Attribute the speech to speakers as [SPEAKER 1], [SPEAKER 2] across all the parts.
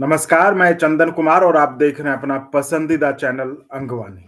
[SPEAKER 1] नमस्कार, मैं चंदन कुमार और आप देख रहे हैं अपना पसंदीदा चैनल अंगवानी।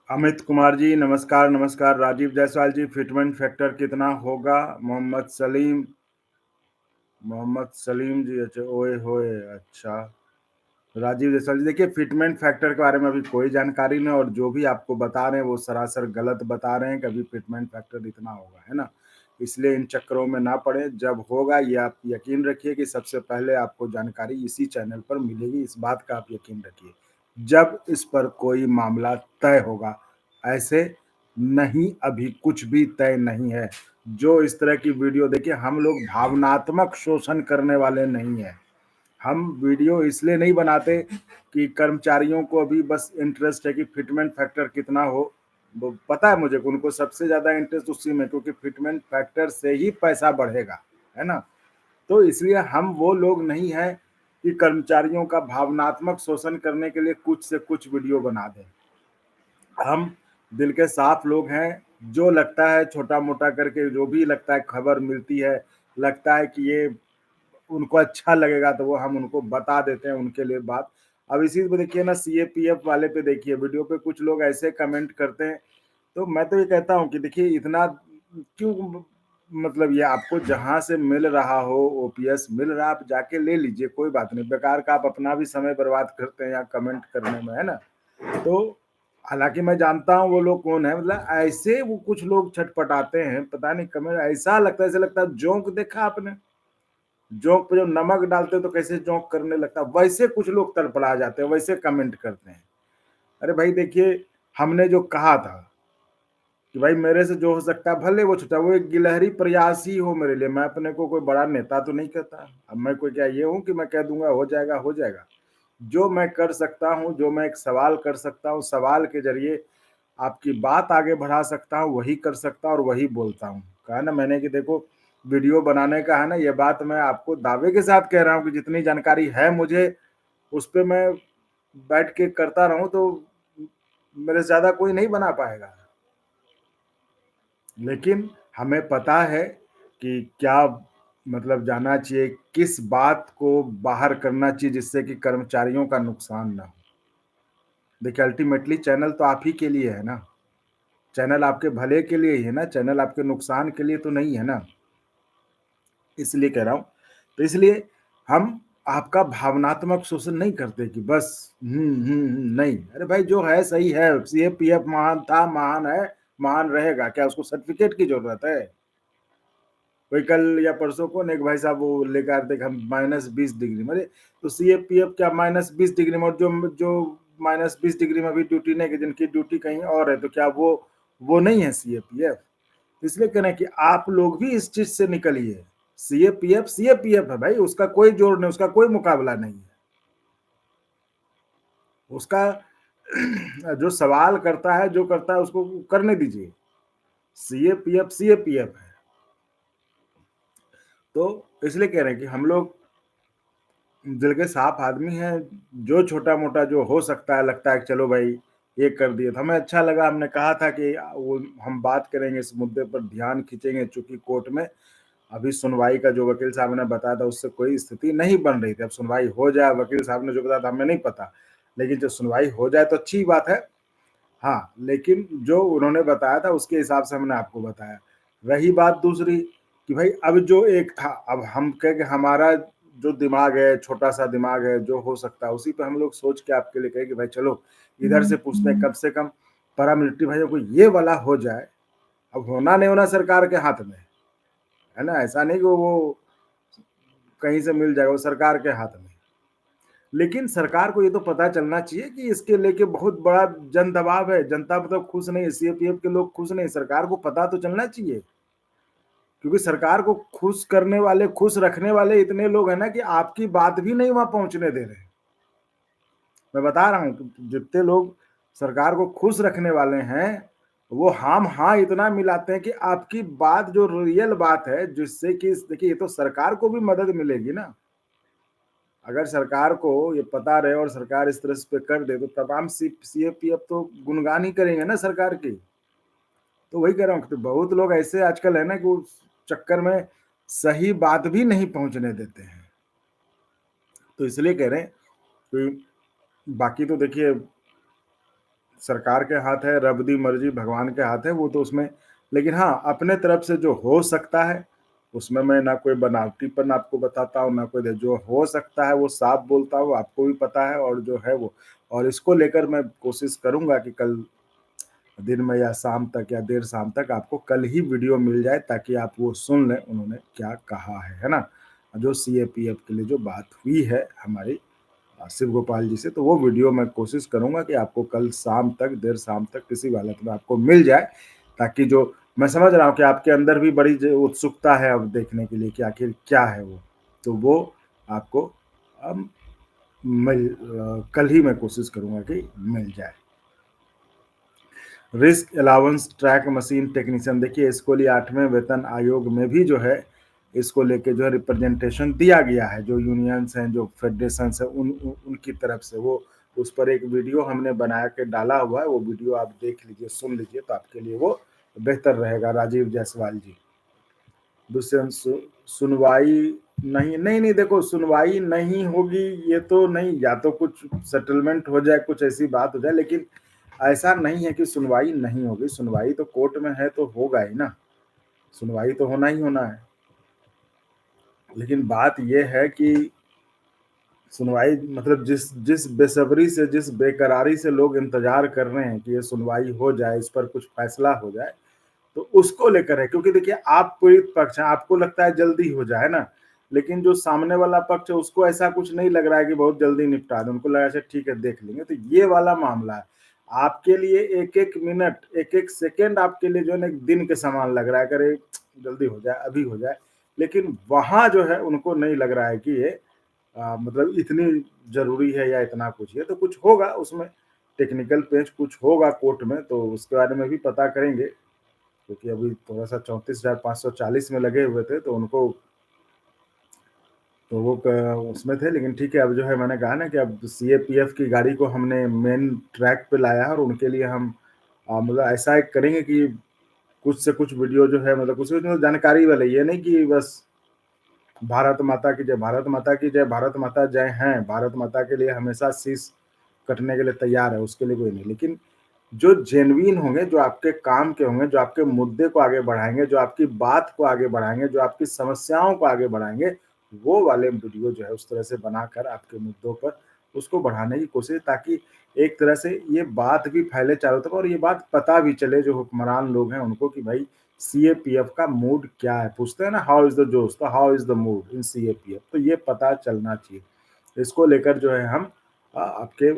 [SPEAKER 1] अमित कुमार जी नमस्कार, नमस्कार। राजीव जायसवाल जी, फिटमेंट फैक्टर कितना होगा? मोहम्मद सलीम जी, अच्छा, ओए होए, अच्छा। राजीव जायसवाल जी, देखिए फिटमेंट फैक्टर के बारे में अभी कोई जानकारी नहीं, और जो भी आपको बता रहे हैं वो सरासर गलत बता रहे हैं कि अभी फिटमेंट फैक्टर इतना होगा, है ना? इसलिए इन चक्करों में ना पड़े, जब होगा ये आप यकीन रखिए कि सबसे पहले आपको जानकारी इसी चैनल पर मिलेगी, इस बात का आप यकीन रखिए। जब इस पर कोई मामला तय होगा, ऐसे नहीं, अभी कुछ भी तय नहीं है। जो इस तरह की वीडियो देखिए, हम लोग भावनात्मक शोषण करने वाले नहीं हैं। हम वीडियो इसलिए नहीं बनाते कि कर्मचारियों को अभी बस इंटरेस्ट है कि फिटमेंट फैक्टर कितना हो। वो पता है मुझे कि उनको सबसे ज़्यादा इंटरेस्ट उसी में, क्योंकि फिटमेंट फैक्टर से ही पैसा बढ़ेगा, है ना? तो इसलिए हम वो लोग नहीं हैं कि कर्मचारियों का भावनात्मक शोषण करने के लिए कुछ से कुछ वीडियो बना दें। हम दिल के साफ लोग हैं, जो लगता है छोटा-मोटा करके जो भी लगता है खबर मिलती है, लगता है कि ये उनको अच्छा लगेगा तो वो हम उनको बता देते हैं उनके लिए बात। अब इसी पे देखिए ना, सीएपीएफ वाले पे देखिए वीडियो पे कुछ लोग ऐसे कमेंट करते हैं, तो मैं तो ये कहता हूँ कि देखिए इतना क्यों, मतलब ये आपको जहाँ से मिल रहा हो, ओपीएस मिल रहा है, आप जाके ले लीजिए, कोई बात नहीं। बेकार का आप अपना भी समय बर्बाद करते हैं यहाँ कमेंट करने में, है ना? तो हालाँकि मैं जानता हूँ वो लोग कौन है, मतलब ऐसे वो कुछ लोग छटपटाते हैं, पता नहीं कमेंट ऐसा लगता है, ऐसा लगता है जोंक देखा आपने? जोंक पे जब नमक डालते हो तो कैसे जोंक करने लगता है, वैसे कुछ लोग तड़पड़ा जाते हैं, वैसे कमेंट करते हैं। अरे भाई देखिए, हमने जो कहा था कि भाई मेरे से जो हो सकता है भले वो छोटा, वो एक गिलहरी प्रयास ही हो मेरे लिए, मैं अपने को कोई बड़ा नेता तो नहीं कहता। अब मैं कोई क्या ये हूँ कि मैं कह दूंगा हो जाएगा, हो जाएगा। जो मैं कर सकता हूँ, जो मैं एक सवाल कर सकता हूँ, सवाल के जरिए आपकी बात आगे बढ़ा सकता हूँ, वही कर सकता हूँ और वही बोलता हूँ। कहा ना मैंने कि देखो, वीडियो बनाने का है ना, ये बात मैं आपको दावे के साथ कह रहा हूँ कि जितनी जानकारी है मुझे, उस पे मैं बैठ के करता रहूँ तो मेरे से ज़्यादा कोई नहीं बना पाएगा। लेकिन हमें पता है कि क्या मतलब जाना चाहिए, किस बात को बाहर करना चाहिए जिससे कि कर्मचारियों का नुकसान ना हो। देखिए अल्टीमेटली चैनल तो आप ही के लिए है ना, चैनल आपके भले के लिए ही है ना, चैनल आपके नुकसान के लिए तो नहीं है ना। इसलिए कह रहा हूँ, तो इसलिए हम आपका भावनात्मक शोषण नहीं करते कि बस नहीं। अरे भाई जो है सही है, सीएपीएफ महान था, महान है, महान रहेगा, क्या उसको सर्टिफिकेट की ज़रूरत है? कोई कल या परसों को ना एक भाई साहब वो लेकर आए थे कि हम -20 डिग्री में, अरे तो सीएपीएफ क्या -20 डिग्री में, और जो जो -20 डिग्री में भी ड्यूटी नहीं की, जिनकी ड्यूटी कहीं और है, तो क्या वो नहीं है सीएपीएफ? इसलिए कह रहे हैं कि आप लोग भी इस चीज से निकलिए। सीएपीएफ सीएपीएफ है भाई, उसका कोई जोड़ नहीं, उसका कोई मुकाबला नहीं है। उसका जो सवाल करता है, जो करता है, उसको करने दीजिए। सीएपीएफ सीएपीएफ है। तो इसलिए कह रहे हैं कि हम लोग दिल के साफ आदमी हैं, जो छोटा मोटा जो हो सकता है, लगता है कि चलो भाई ये कर दिए तो हमें अच्छा लगा। हमने कहा था कि वो हम बात करेंगे, इस मुद्दे पर ध्यान खींचेंगे, चूंकि कोर्ट में अभी सुनवाई का जो वकील साहब ने बताया था उससे कोई स्थिति नहीं बन रही थी। अब सुनवाई हो जाए, वकील साहब ने जो बताया था हमें नहीं पता, लेकिन जब सुनवाई हो जाए तो अच्छी बात है। हाँ, लेकिन जो उन्होंने बताया था उसके हिसाब से हमने आपको बताया। रही बात दूसरी कि भाई अब जो एक था, अब हम कह के हमारा जो दिमाग है, छोटा-सा दिमाग है, जो हो सकता है उसी पे हम लोग सोच के आपके लिए कहे कि भाई चलो इधर से पूछते हैं, कम से कम पैरामिलिट्री भाइयों को ये वाला हो जाए। अब होना नहीं होना सरकार के हाथ में है। है ना? ऐसा नहीं कि वो कहीं से मिल जाएगा, वो सरकार के हाथ में। लेकिन सरकार को ये तो पता चलना चाहिए कि इसके लेके बहुत बड़ा जन दबाव है, जनता मतलब खुश नहीं है, सीएपीएफ के लोग खुश नहीं, सरकार को पता तो चलना चाहिए। क्योंकि सरकार को खुश करने वाले, खुश रखने वाले इतने लोग हैं ना कि आपकी बात भी नहीं वहाँ पहुँचने दे रहे। मैं बता रहा हूँ कि जितने लोग सरकार को खुश रखने वाले हैं, वो हाम हाँ इतना मिलाते हैं कि आपकी बात जो रियल बात है, जिससे कि देखिए ये तो सरकार को भी मदद मिलेगी ना। अगर सरकार को ये पता रहे और सरकार इस तरह से कर दे तो तमाम सीएपीएफ तो गुणगान ही करेंगे ना सरकार की। तो वही कह रहा हूँ, तो बहुत लोग ऐसे आजकल है ना कि उस चक्कर में सही बात भी नहीं पहुंचने देते हैं। तो इसलिए कह रहे हैं कि बाकी तो देखिए सरकार के हाथ है, रब दी मर्जी भगवान के हाथ है, वो तो उसमें। लेकिन हाँ, अपने तरफ से जो हो सकता है उसमें मैं ना कोई बनावटीपन आपको बताता हूँ, ना कोई जो हो सकता है वो साफ बोलता हूँ, आपको भी पता है। और जो है वो, और इसको लेकर मैं कोशिश करूंगा कि कल दिन में या शाम तक या देर शाम तक आपको कल ही वीडियो मिल जाए, ताकि आप वो सुन लें उन्होंने क्या कहा है ना? जो सीएपीएफ के लिए जो बात हुई है हमारी शिव गोपाल जी से, तो वो वीडियो मैं कोशिश करूंगा कि आपको कल शाम तक, देर शाम तक किसी हालत में आपको मिल जाए, ताकि जो मैं समझ रहा हूँ कि आपके अंदर भी बड़ी जो उत्सुकता है अब देखने के लिए कि आखिर क्या है वो, तो वो आपको कल ही मैं कोशिश करूंगा कि मिल जाए। Risk allowance track machine technician, देखिए इसको लिए 8वें वेतन आयोग में भी जो है इसको लेके जो है रिप्रेजेंटेशन दिया गया है, जो यूनियंस हैं, जो फेडरेशन है, उनकी तरफ से वो उस पर एक वीडियो हमने बना के डाला हुआ है। वो वीडियो आप देख लीजिए, सुन लीजिए, तो आपके लिए वो बेहतर रहेगा। राजीव जायसवाल जी, दुष्यंत सुनवाई नहीं, नहीं नहीं, देखो सुनवाई नहीं होगी ये तो नहीं, या तो कुछ सेटलमेंट हो जाए, कुछ ऐसी बात हो जाए, लेकिन ऐसा नहीं है कि सुनवाई नहीं होगी। सुनवाई तो कोर्ट में है तो होगा ही ना, सुनवाई तो होना ही होना है। लेकिन बात यह है कि सुनवाई मतलब जिस जिस बेसब्री से, जिस बेकरारी से लोग इंतजार कर रहे हैं कि ये सुनवाई हो जाए, इस पर कुछ फैसला हो जाए, तो उसको लेकर है। क्योंकि देखिए आप पीड़ित पक्ष हैं, आपको लगता है जल्दी हो जाए ना, लेकिन जो सामने वाला पक्ष है उसको ऐसा कुछ नहीं लग रहा है कि बहुत जल्दी निपटा दे, उनको लगा अच्छा ठीक है देख लेंगे। तो ये वाला मामला है, आपके लिए एक एक मिनट, एक एक सेकेंड आपके लिए जो है ना एक दिन के समान लग रहा है, करे जल्दी हो जाए, अभी हो जाए। लेकिन वहां जो है उनको नहीं लग रहा है कि ये मतलब इतनी जरूरी है या इतना कुछ है। तो कुछ होगा उसमें, टेक्निकल पेज कुछ होगा कोर्ट में, तो उसके बारे में भी पता करेंगे। क्योंकि अभी थोड़ा सा 34,540 में लगे हुए थे, तो उनको तो वो उसमें थे। लेकिन ठीक है, अब जो है मैंने कहा ना कि अब सीएपीएफ की गाड़ी को हमने मेन ट्रैक पे लाया है, और उनके लिए हम मतलब ऐसा एक करेंगे कि कुछ से कुछ वीडियो जो है, मतलब कुछ मतलब जानकारी वाले, ये नहीं कि बस भारत माता की जय, भारत माता की जय, भारत माता जय हैं, भारत माता के लिए हमेशा शीश कटने के लिए तैयार है, उसके लिए कोई नहीं। लेकिन जो जेन्युइन होंगे, जो आपके काम के होंगे, जो आपके मुद्दे को आगे बढ़ाएंगे, जो आपकी बात को आगे बढ़ाएंगे, जो आपकी समस्याओं को आगे बढ़ाएंगे, वो वाले वीडियो जो है उस तरह से बनाकर आपके मुद्दों पर उसको बढ़ाने की कोशिश, ताकि एक तरह से ये बात भी फैले चारों तरफ, और ये बात पता भी चले जो हुक्मरान लोग हैं उनको कि भाई सीएपीएफ का मूड क्या है। पूछते हैं ना हाउ इज द जोश, तो how is the mood in CAPF, तो ये पता चलना चाहिए। इसको लेकर जो है हम आपके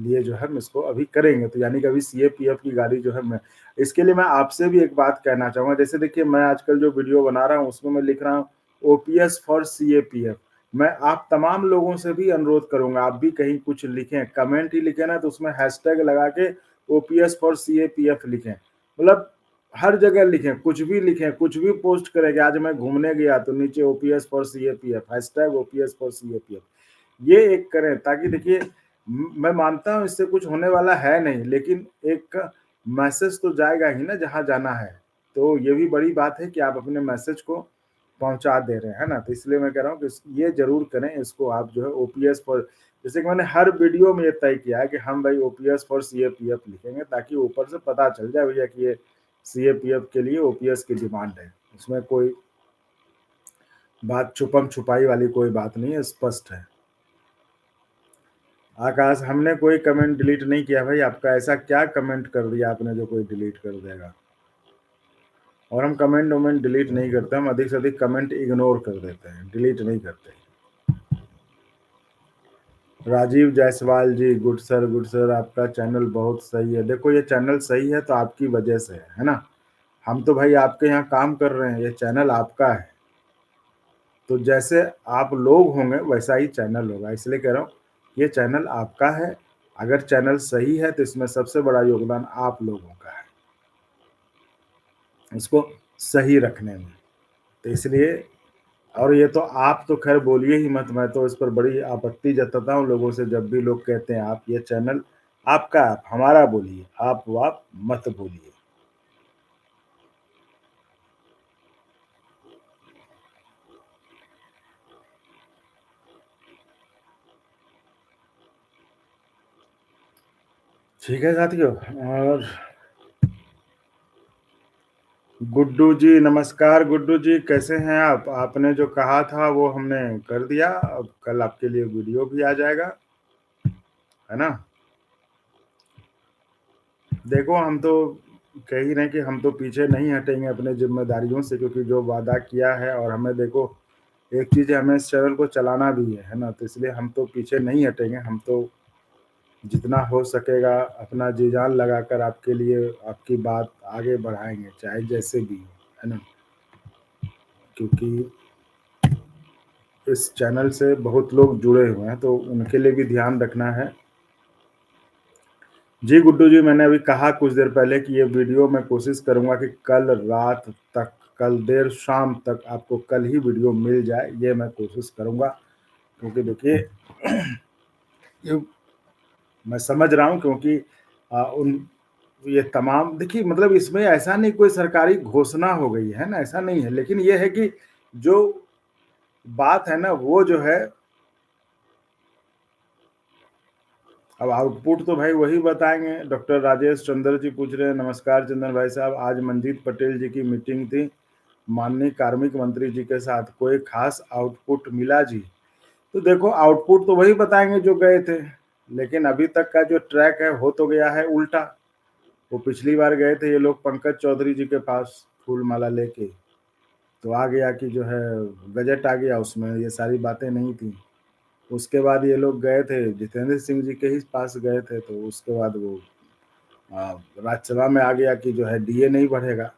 [SPEAKER 1] लिए जो है हम इसको अभी करेंगे। तो यानी कि अभी सीएपीएफ की गाड़ी जो है, मैं इसके लिए मैं आपसे भी एक बात कहना चाहूंगा। जैसे देखिए मैं आजकल जो वीडियो बना रहा हूँ उसमें मैं लिख रहा हूँ ओपीएस फॉर सीएपीएफ। मैं आप तमाम लोगों से भी अनुरोध करूंगा, आप भी कहीं कुछ लिखें, कमेंट ही लिखें ना, तो उसमें हैशटैग लगा के ओपीएस फॉर सीएपीएफ लिखें। मतलब हर जगह लिखें, कुछ भी लिखें, कुछ भी पोस्ट करेंगे। आज मैं घूमने गया तो नीचे OPS for CAPF, hashtag OPS for CAPF, ये एक करें। ताकि देखिए मैं मानता हूं इससे कुछ होने वाला है नहीं, लेकिन एक मैसेज तो जाएगा ही ना जहां जाना है। तो ये भी बड़ी बात है कि आप अपने मैसेज को पहुंचा दे रहे हैं, है ना? तो इसलिए मैं कह रहा हूँ कि ये जरूर करें, इसको आप जो है ओपीएस फॉर, जैसे कि मैंने हर वीडियो में ये तय किया है कि हम भाई ओपीएस फॉर सीएपीएफ लिखेंगे, ताकि ऊपर से पता चल जाए भैया कि ये सीएपीएफ के लिए ओपीएस की डिमांड है। उसमें कोई बात छुपम छुपाई वाली कोई बात नहीं है, स्पष्ट है। आकाश, हमने कोई कमेंट डिलीट नहीं किया भाई, आपका ऐसा क्या कमेंट कर दिया आपने जो कोई डिलीट कर देगा? और हम कमेंट वमेंट डिलीट नहीं करते, हम अधिक से अधिक कमेंट इग्नोर कर देते हैं, डिलीट नहीं करते। राजीव जायसवाल जी, गुड सर, आपका चैनल बहुत सही है। देखो ये चैनल सही है तो आपकी वजह से है ना। हम तो भाई आपके यहाँ काम कर रहे हैं, ये चैनल आपका है, तो जैसे आप लोग होंगे वैसा ही चैनल होगा, इसलिए कह रहा हूँ ये चैनल आपका है। अगर चैनल सही है तो इसमें सबसे बड़ा योगदान आप लोगों का है इसको सही रखने में, तो इसलिए। और ये तो आप तो खैर बोलिए ही मत, मैं तो इस पर बड़ी आपत्ति जताता हूँ लोगों से, जब भी लोग कहते हैं आप, ये चैनल आपका, आप हमारा बोलिए, आप वाप मत बोलिए। ठीक है साथियों। और गुड्डू जी, नमस्कार गुड्डू जी, कैसे हैं आप? आपने जो कहा था वो हमने कर दिया, अब कल आपके लिए वीडियो भी आ जाएगा, है ना। देखो हम तो कह ही रहे हैं कि हम तो पीछे नहीं हटेंगे अपने जिम्मेदारियों से, क्योंकि जो वादा किया है, और हमें देखो एक चीज है, हमें इस चैनल को चलाना भी है ना, तो इसलिए हम तो पीछे नहीं हटेंगे। हम तो जितना हो सकेगा अपना जी जान लगाकर आपके लिए आपकी बात आगे बढ़ाएंगे, चाहे जैसे भी हो, है ना। क्योंकि इस चैनल से बहुत लोग जुड़े हुए हैं, तो उनके लिए भी ध्यान रखना है। जी गुड्डू जी, मैंने अभी कहा कुछ देर पहले कि ये वीडियो मैं कोशिश करूंगा कि कल रात तक, कल देर शाम तक आपको कल ही वीडियो मिल जाए, ये मैं कोशिश करूंगा। क्योंकि देखिए ये मैं समझ रहा हूँ, क्योंकि उन ये तमाम देखिए, मतलब इसमें ऐसा नहीं कोई सरकारी घोषणा हो गई है ना, ऐसा नहीं है, लेकिन ये है कि जो बात है ना वो जो है, अब आउटपुट तो भाई वही बताएंगे। डॉक्टर राजेश चंद्र जी पूछ रहे हैं, नमस्कार चंदन भाई साहब, आज मंजीत पटेल जी की मीटिंग थी माननीय कार्मिक मंत्री जी के साथ, कोई खास आउटपुट मिला जी? तो देखो आउटपुट तो वही बताएंगे जो गए थे, लेकिन अभी तक का जो ट्रैक है हो तो गया है उल्टा। वो पिछली बार गए थे ये लोग पंकज चौधरी जी के पास फूल माला लेके, तो आ गया कि जो है गजट आ गया, उसमें ये सारी बातें नहीं थी। उसके बाद ये लोग गए थे जितेंद्र सिंह जी के ही पास गए थे, तो उसके बाद वो राज्यसभा में आ गया कि जो है डीए नहीं बढ़ेगा।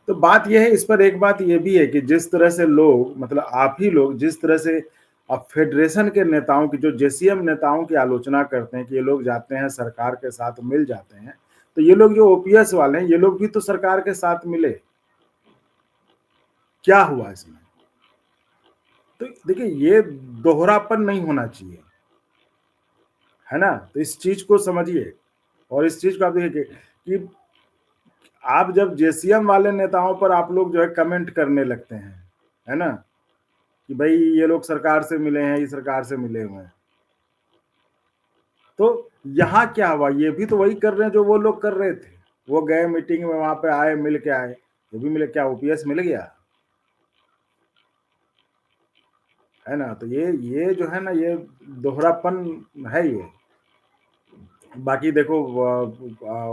[SPEAKER 1] तो बात यह है, इस पर एक बात यह भी है कि जिस तरह से लोग, मतलब आप ही लोग जिस तरह से अब फेडरेशन के नेताओं की, जो जेसीएम नेताओं की आलोचना करते हैं कि ये लोग जाते हैं सरकार के साथ मिल जाते हैं, तो ये लोग जो ओपीएस वाले हैं ये लोग भी तो सरकार के साथ मिले, क्या हुआ इसमें? तो देखिए ये दोहरापन नहीं होना चाहिए, है ना। तो इस चीज को समझिए, और इस चीज को आप देखिए कि आप जब जेसीएम वाले नेताओं पर आप लोग जो है कमेंट करने लगते हैं, है ना, कि भाई ये लोग सरकार से मिले हैं, ये सरकार से मिले हुए हैं, तो यहाँ क्या हुआ? ये भी तो वही कर रहे हैं जो वो लोग कर रहे थे। वो गए मीटिंग में, वहां पे आए, मिल के आए, ये भी मिले, क्या ओपीएस मिल गया? है ना। तो ये जो है ना, ये दोहरापन है ये। बाकी देखो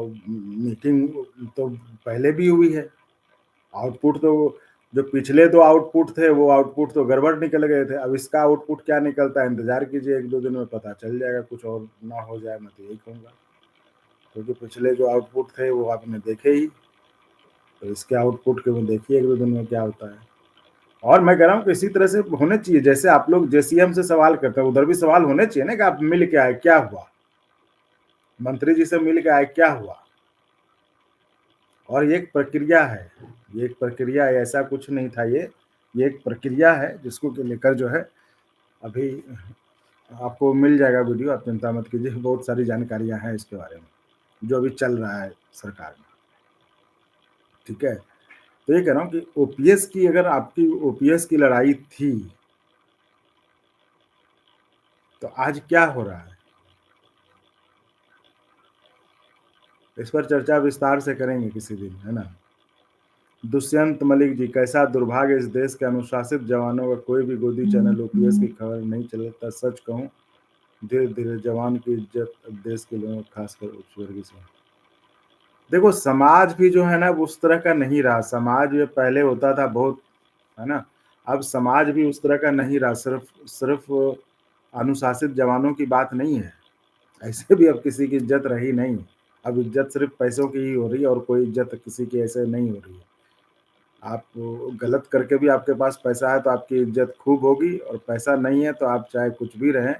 [SPEAKER 1] मीटिंग तो पहले भी हुई है, आउटपुट तो जो पिछले दो आउटपुट थे वो आउटपुट तो गड़बड़ निकल गए थे। अब इसका आउटपुट क्या निकलता है, इंतजार कीजिए, एक दो दिन में पता चल जाएगा, कुछ और ना हो जाए, मैं तो यही कहूँगा। क्योंकि पिछले जो आउटपुट थे वो आपने देखे ही, तो इसके आउटपुट के में देखिए एक दो दिन में क्या होता है। और मैं कह रहा हूँ कि इसी तरह से होने चाहिए, जैसे आप लोग जेसीएम से सवाल करते हैं, उधर भी सवाल होने चाहिए ना कि आप मिल के आए, क्या हुआ, मंत्री जी से मिल के आए, क्या हुआ। और ये एक प्रक्रिया है, ये एक प्रक्रिया है, ऐसा कुछ नहीं था, ये एक प्रक्रिया है जिसको लेकर जो है अभी आपको मिल जाएगा वीडियो, आप चिंता मत कीजिए, बहुत सारी जानकारियां हैं इसके बारे में जो अभी चल रहा है सरकार में। ठीक है, तो ये कह रहा हूँ कि ओपीएस की, अगर आपकी ओपीएस की लड़ाई थी तो आज क्या हो रहा है, इस पर चर्चा विस्तार से करेंगे किसी दिन, है ना। दुष्यंत मलिक जी, कैसा दुर्भाग्य, इस देश के अनुशासित जवानों का कोई भी गोदी चैनल ओपीएस की खबर नहीं चलाता। सच कहूँ, धीरे धीरे जवान की इज्जत अब देश के लोगों, खासकर उच्च वर्गीय से। देखो समाज भी जो है ना वो उस तरह का नहीं रहा, समाज ये पहले होता था बहुत, है ना? अब समाज भी उस तरह का नहीं रहा, सिर्फ़ अनुशासित जवानों की बात नहीं है। ऐसे भी अब किसी की इज़्ज़त रही नहीं। अब इज़्ज़त सिर्फ़ पैसों की ही हो रही है और कोई इज़्ज़त किसी की ऐसे नहीं हो रही है। आप गलत करके भी आपके पास पैसा है तो आपकी इज़्ज़त खूब होगी और पैसा नहीं है तो आप चाहे कुछ भी रहें,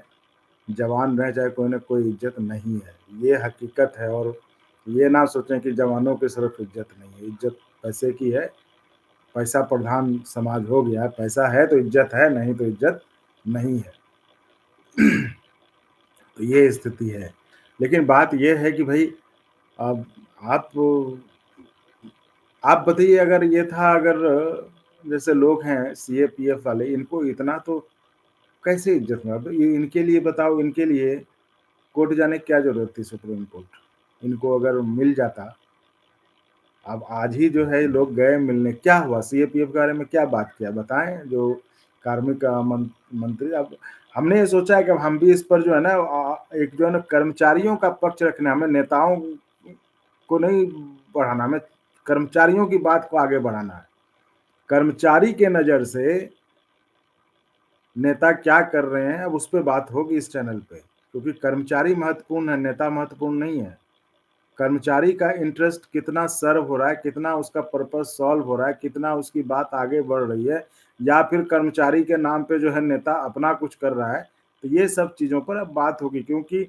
[SPEAKER 1] जवान रहें चाहे कोई न कोई इज़्ज़त नहीं है। ये हकीकत है और ये ना सोचें कि जवानों की सिर्फ़ इज़्ज़त नहीं है, इज़्ज़त पैसे की है, पैसा प्रधान समाज हो गया है, पैसा है तो इज़्ज़त है, नहीं तो इज़्ज़त नहीं है। तो ये स्थिति है। लेकिन बात ये है कि भई अब आप आप बताइए अगर ये था अगर जैसे लोग हैं सीएपीएफ वाले इनको इतना तो कैसे इज़्ज़त में अब ये इनके लिए बताओ इनके लिए कोर्ट जाने की क्या ज़रूरत थी सुप्रीम कोर्ट? इनको अगर मिल जाता, अब आज ही जो है लोग गए मिलने, क्या हुआ सीएपीएफ के बारे में क्या बात किया बताएँ? जो कार्मिक मंत्री अब हमने ये सोचा है कि अब हम भी इस पर जो है ना एक जो है ना कर्मचारियों का पक्ष रखना है, हमें नेताओं को नहीं बढ़ाना, हमें कर्मचारियों की बात को आगे बढ़ाना है। कर्मचारी के नज़र से नेता क्या कर रहे हैं, अब उस पे बात होगी इस चैनल पे, क्योंकि कर्मचारी महत्वपूर्ण है, नेता महत्वपूर्ण नहीं है। कर्मचारी का इंटरेस्ट कितना सर्व हो रहा है, कितना उसका पर्पस सॉल्व हो रहा है, कितना उसकी बात आगे बढ़ रही है, या फिर कर्मचारी के नाम पे जो है नेता अपना कुछ कर रहा है, तो ये सब चीज़ों पर अब बात होगी क्योंकि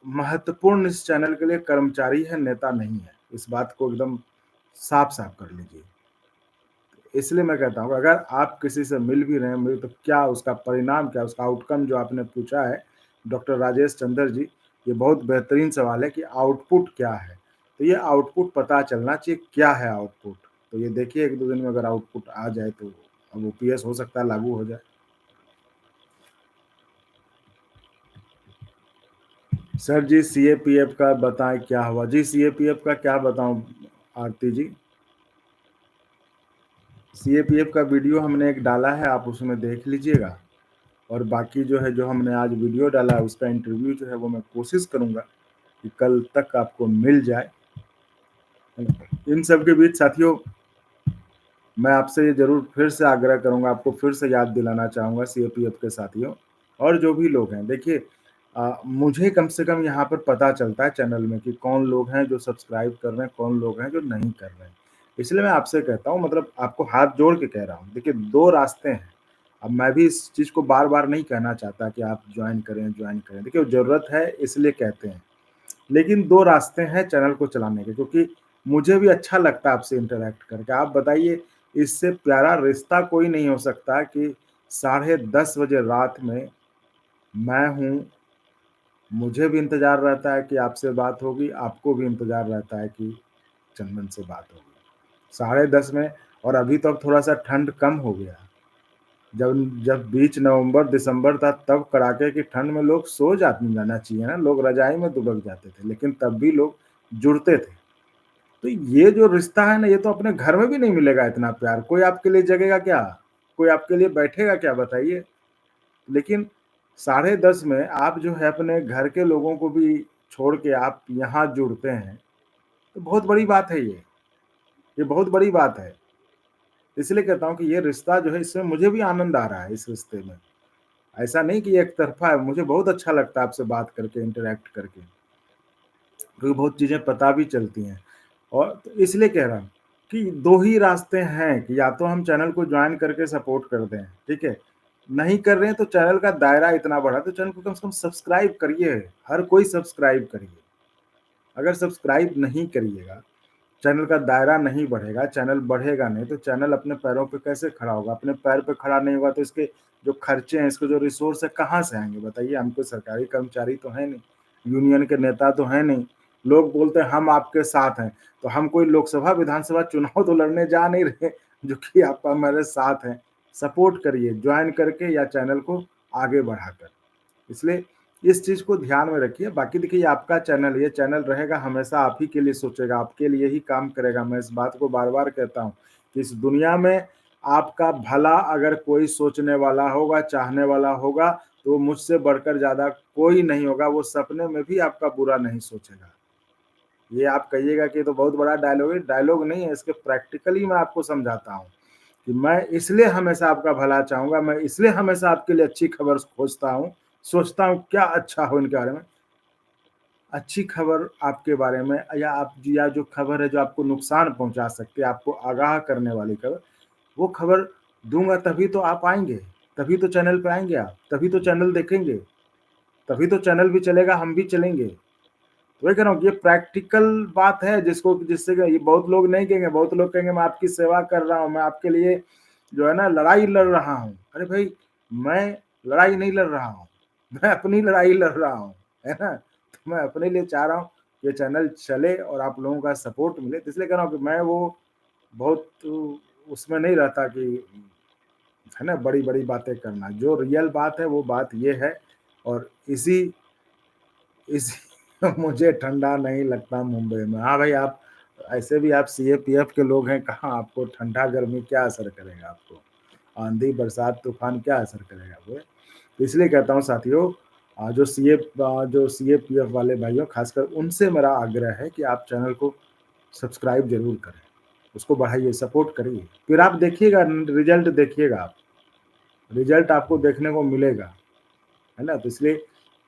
[SPEAKER 1] महत्वपूर्ण इस चैनल के लिए कर्मचारी है, नेता नहीं है। इस बात को एकदम साफ-साफ कर लीजिए। इसलिए मैं कहता हूँ अगर आप किसी से मिल भी रहे हैं मिल तो क्या उसका परिणाम क्या, उसका आउटकम जो आपने पूछा है डॉक्टर राजेश चंद्र जी, ये बहुत बेहतरीन सवाल है कि आउटपुट क्या है? तो ये आउटपुट पता चलना चाहिए क्या है आउटपुट? तो ये देखिए 1-2 दिन में अगर आउटपुट आ जाए तो अब ओपीएस हो सकता है लागू हो जाए। सर जी सीएपीएफ का बताएँ क्या हुआ? जी सीएपीएफ का क्या बताऊँ आरती जी? सीएपीएफ का वीडियो हमने एक डाला है, आप उसमें देख लीजिएगा। और बाकी जो है, जो हमने आज वीडियो डाला है, उसका इंटरव्यू जो है वो मैं कोशिश करूँगा कि कल तक आपको मिल जाए। इन सब के बीच साथियों, मैं आपसे ये ज़रूर फिर से आग्रह करूँगा, आपको फिर से याद दिलाना चाहूँगा सीएपीएफ के साथियों और जो भी लोग हैं। देखिए मुझे कम से कम यहाँ पर पता चलता है चैनल में कि कौन लोग हैं जो सब्सक्राइब कर रहे हैं, कौन लोग हैं जो नहीं कर रहे हैं। इसलिए मैं आपसे कहता हूँ मतलब आपको हाथ जोड़ के कह रहा हूँ। देखिए 2 रास्ते हैं। अब मैं भी इस चीज़ को बार-बार नहीं कहना चाहता कि आप जॉइन करें, जॉइन करें। देखिए ज़रूरत है इसलिए कहते हैं। लेकिन 2 रास्ते हैं चैनल को चलाने के क्योंकि मुझे भी अच्छा लगता है आपसे इंटरैक्ट करके। आप बताइए इससे प्यारा रिश्ता कोई नहीं हो सकता कि साढ़े 10 बजे रात में मैं हूँ, मुझे भी इंतज़ार रहता है कि आपसे बात होगी, आपको भी इंतज़ार रहता है कि चंदन से बात होगी। साढ़े 10 में और अभी तो अब थोड़ा-सा ठंड कम हो गया। जब जब बीच नवंबर, दिसंबर था तब कड़ाके की ठंड में लोग सो जाना चाहिए ना, लोग रज़ाई में दुबक जाते थे, लेकिन तब भी लोग जुड़ते थे। तो ये जो रिश्ता है ना, ये तो अपने घर में भी नहीं मिलेगा इतना प्यार। कोई आपके लिए जगेगा क्या? कोई आपके लिए बैठेगा क्या बताइए? लेकिन साढ़े 10 में आप जो है अपने घर के लोगों को भी छोड़ के आप यहाँ जुड़ते हैं, तो बहुत बड़ी बात है ये बहुत बड़ी बात है। इसलिए कहता हूँ कि ये रिश्ता जो है इसमें मुझे भी आनंद आ रहा है इस रिश्ते में। ऐसा नहीं कि एक तरफ़ा है, मुझे बहुत अच्छा लगता है आपसे बात करके, इंटरैक्ट करके, क्योंकि बहुत चीज़ें पता भी चलती हैं। और तो इसलिए कह रहा हूँ कि 2 ही रास्ते हैं कि या तो हम चैनल को जॉइन करके सपोर्ट कर दें, ठीक है? नहीं कर रहे हैं तो चैनल का दायरा इतना बड़ा है तो चैनल को कम से कम सब्सक्राइब करिए, हर कोई सब्सक्राइब करिए। अगर सब्सक्राइब नहीं करिएगा, चैनल का दायरा नहीं बढ़ेगा, चैनल बढ़ेगा नहीं तो चैनल अपने पैरों पे कैसे खड़ा होगा? अपने पैर पे खड़ा नहीं होगा तो इसके जो खर्चे हैं, इसके जो रिसोर्स है कहाँ से आएँगे बताइए? हम कोई सरकारी कर्मचारी तो हैं नहीं, यूनियन के नेता तो हैं नहीं। लोग बोलते हैं हम आपके साथ हैं, तो हम कोई लोकसभा, विधानसभा चुनाव तो लड़ने जा नहीं रहे जो कि आप हमारे साथ हैं। सपोर्ट करिए, जॉइन करके या चैनल को आगे बढ़ाकर। इसलिए इस चीज़ को ध्यान में रखिए। बाकी देखिए आपका चैनल, ये चैनल रहेगा हमेशा आप ही के लिए सोचेगा, आपके लिए ही काम करेगा। मैं इस बात को बार-बार कहता हूँ कि इस दुनिया में आपका भला अगर कोई सोचने वाला होगा, चाहने वाला होगा, तो मुझसे बढ़कर ज़्यादा कोई नहीं होगा। वो सपने में भी आपका बुरा नहीं सोचेगा। ये आप कहिएगा कि ये तो बहुत बड़ा डायलॉग है, डायलॉग नहीं है, इसके प्रैक्टिकली मैं आपको समझाता हूँ कि मैं इसलिए हमेशा आपका भला चाहूँगा, मैं इसलिए हमेशा आपके लिए अच्छी खबर खोजता हूँ, सोचता हूँ क्या अच्छा हो इनके बारे में। अच्छी खबर आपके बारे में या जो खबर है जो आपको नुकसान पहुँचा सकती है, आपको आगाह करने वाली खबर, वो खबर दूँगा तभी तो आप आएँगे, तभी तो चैनल पे आएँगे आप, तभी तो चैनल देखेंगे, तभी तो चैनल भी चलेगा, हम भी चलेंगे। तो वही कह रहा हूँ, ये प्रैक्टिकल बात है जिससे कि ये बहुत लोग नहीं कहेंगे, बहुत लोग कहेंगे मैं आपकी सेवा कर रहा हूँ, मैं आपके लिए जो है ना लड़ाई लड़ रहा हूँ। अरे भाई, मैं लड़ाई नहीं लड़ रहा हूँ, मैं अपनी लड़ाई लड़ रहा हूँ, है ना? तो मैं अपने लिए चाह रहा हूँ ये चैनल चले और आप लोगों का सपोर्ट मिले। तो इसलिए कह रहा हूँ कि मैं वो बहुत उसमें नहीं रहता कि है ना बड़ी-बड़ी बातें करना। जो रियल बात है वो बात ये है और इसी मुझे ठंडा नहीं लगता मुंबई में। हाँ भाई, आप ऐसे भी आप सीएपीएफ के लोग हैं, कहाँ आपको ठंडा गर्मी क्या असर करेगा आपको? आंधी, बरसात, तूफान क्या असर करेगा आपको? तो इसलिए कहता हूँ साथियों, जो सीएपीएफ वाले भाइयों खासकर उनसे मेरा आग्रह है कि आप चैनल को सब्सक्राइब ज़रूर करें। उसको बढ़ाइए, सपोर्ट करिए। फिर आप देखिएगा रिज़ल्ट देखिएगा आप। रिज़ल्ट आपको देखने को मिलेगा, है ना? तो इसलिए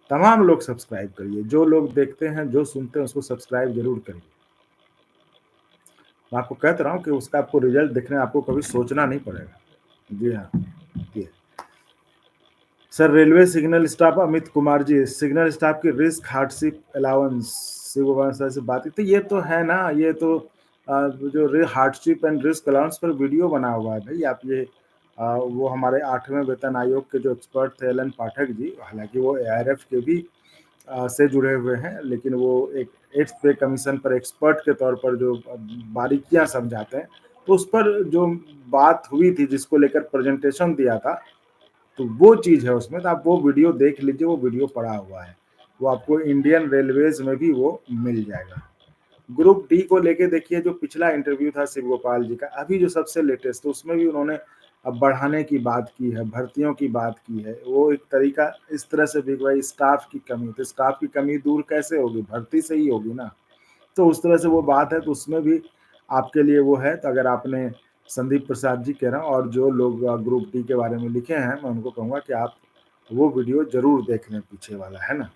[SPEAKER 1] तमाम लोग सब्सक्राइब करिए। जो लोग देखते हैं, जो सुनते हैं उसको सब्सक्राइब ज़रूर करिए। मैं आपको कह तो रहा हूँ कि उसका आपको रिज़ल्ट देखने आपको कभी सोचना नहीं पड़ेगा। जी हाँ, जी। Sir, railway signal staff Amit Kumar ji, signal staff की risk hardship allowance Shiv Kumar sir से बात की। तो ये तो है ना, ये तो जो हार्डशिप एंड रिस्क अलाउंस पर वीडियो बना हुआ है भाई। आप ये वो हमारे 8वें वेतन आयोग के जो एक्सपर्ट थे एलन पाठक जी, हालाँकि वो एआरएफ के भी से जुड़े हुए हैं, लेकिन वो एक 8th पे कमीशन पर एक्सपर्ट के तौर पर जो बारीकियाँ समझाते हैं, तो उस पर जो बात हुई थी जिसको लेकर प्रेजेंटेशन दिया था, तो वो चीज़ है उसमें। तो आप वो वीडियो देख लीजिए, वो वीडियो पड़ा हुआ है। वो आपको इंडियन रेलवेज़ में भी वो मिल जाएगा। ग्रुप डी को लेके देखिए, जो पिछला इंटरव्यू था शिव गोपाल जी का, अभी जो सबसे लेटेस्ट, तो उसमें भी उन्होंने अब बढ़ाने की बात की है, भर्तियों की बात की है। वो एक तरीका इस तरह से भी कि भाई स्टाफ की कमी, तो स्टाफ की कमी दूर कैसे होगी? भर्ती से ही होगी ना। तो उस तरह से वो बात है, तो उसमें भी आपके लिए वो है। तो अगर आपने संदीप प्रसाद जी कह रहा हूँ और जो लोग ग्रुप डी के बारे में लिखे हैं, मैं उनको कहूँगा कि आप वो वीडियो ज़रूर देख लें पीछे वाला, है ना?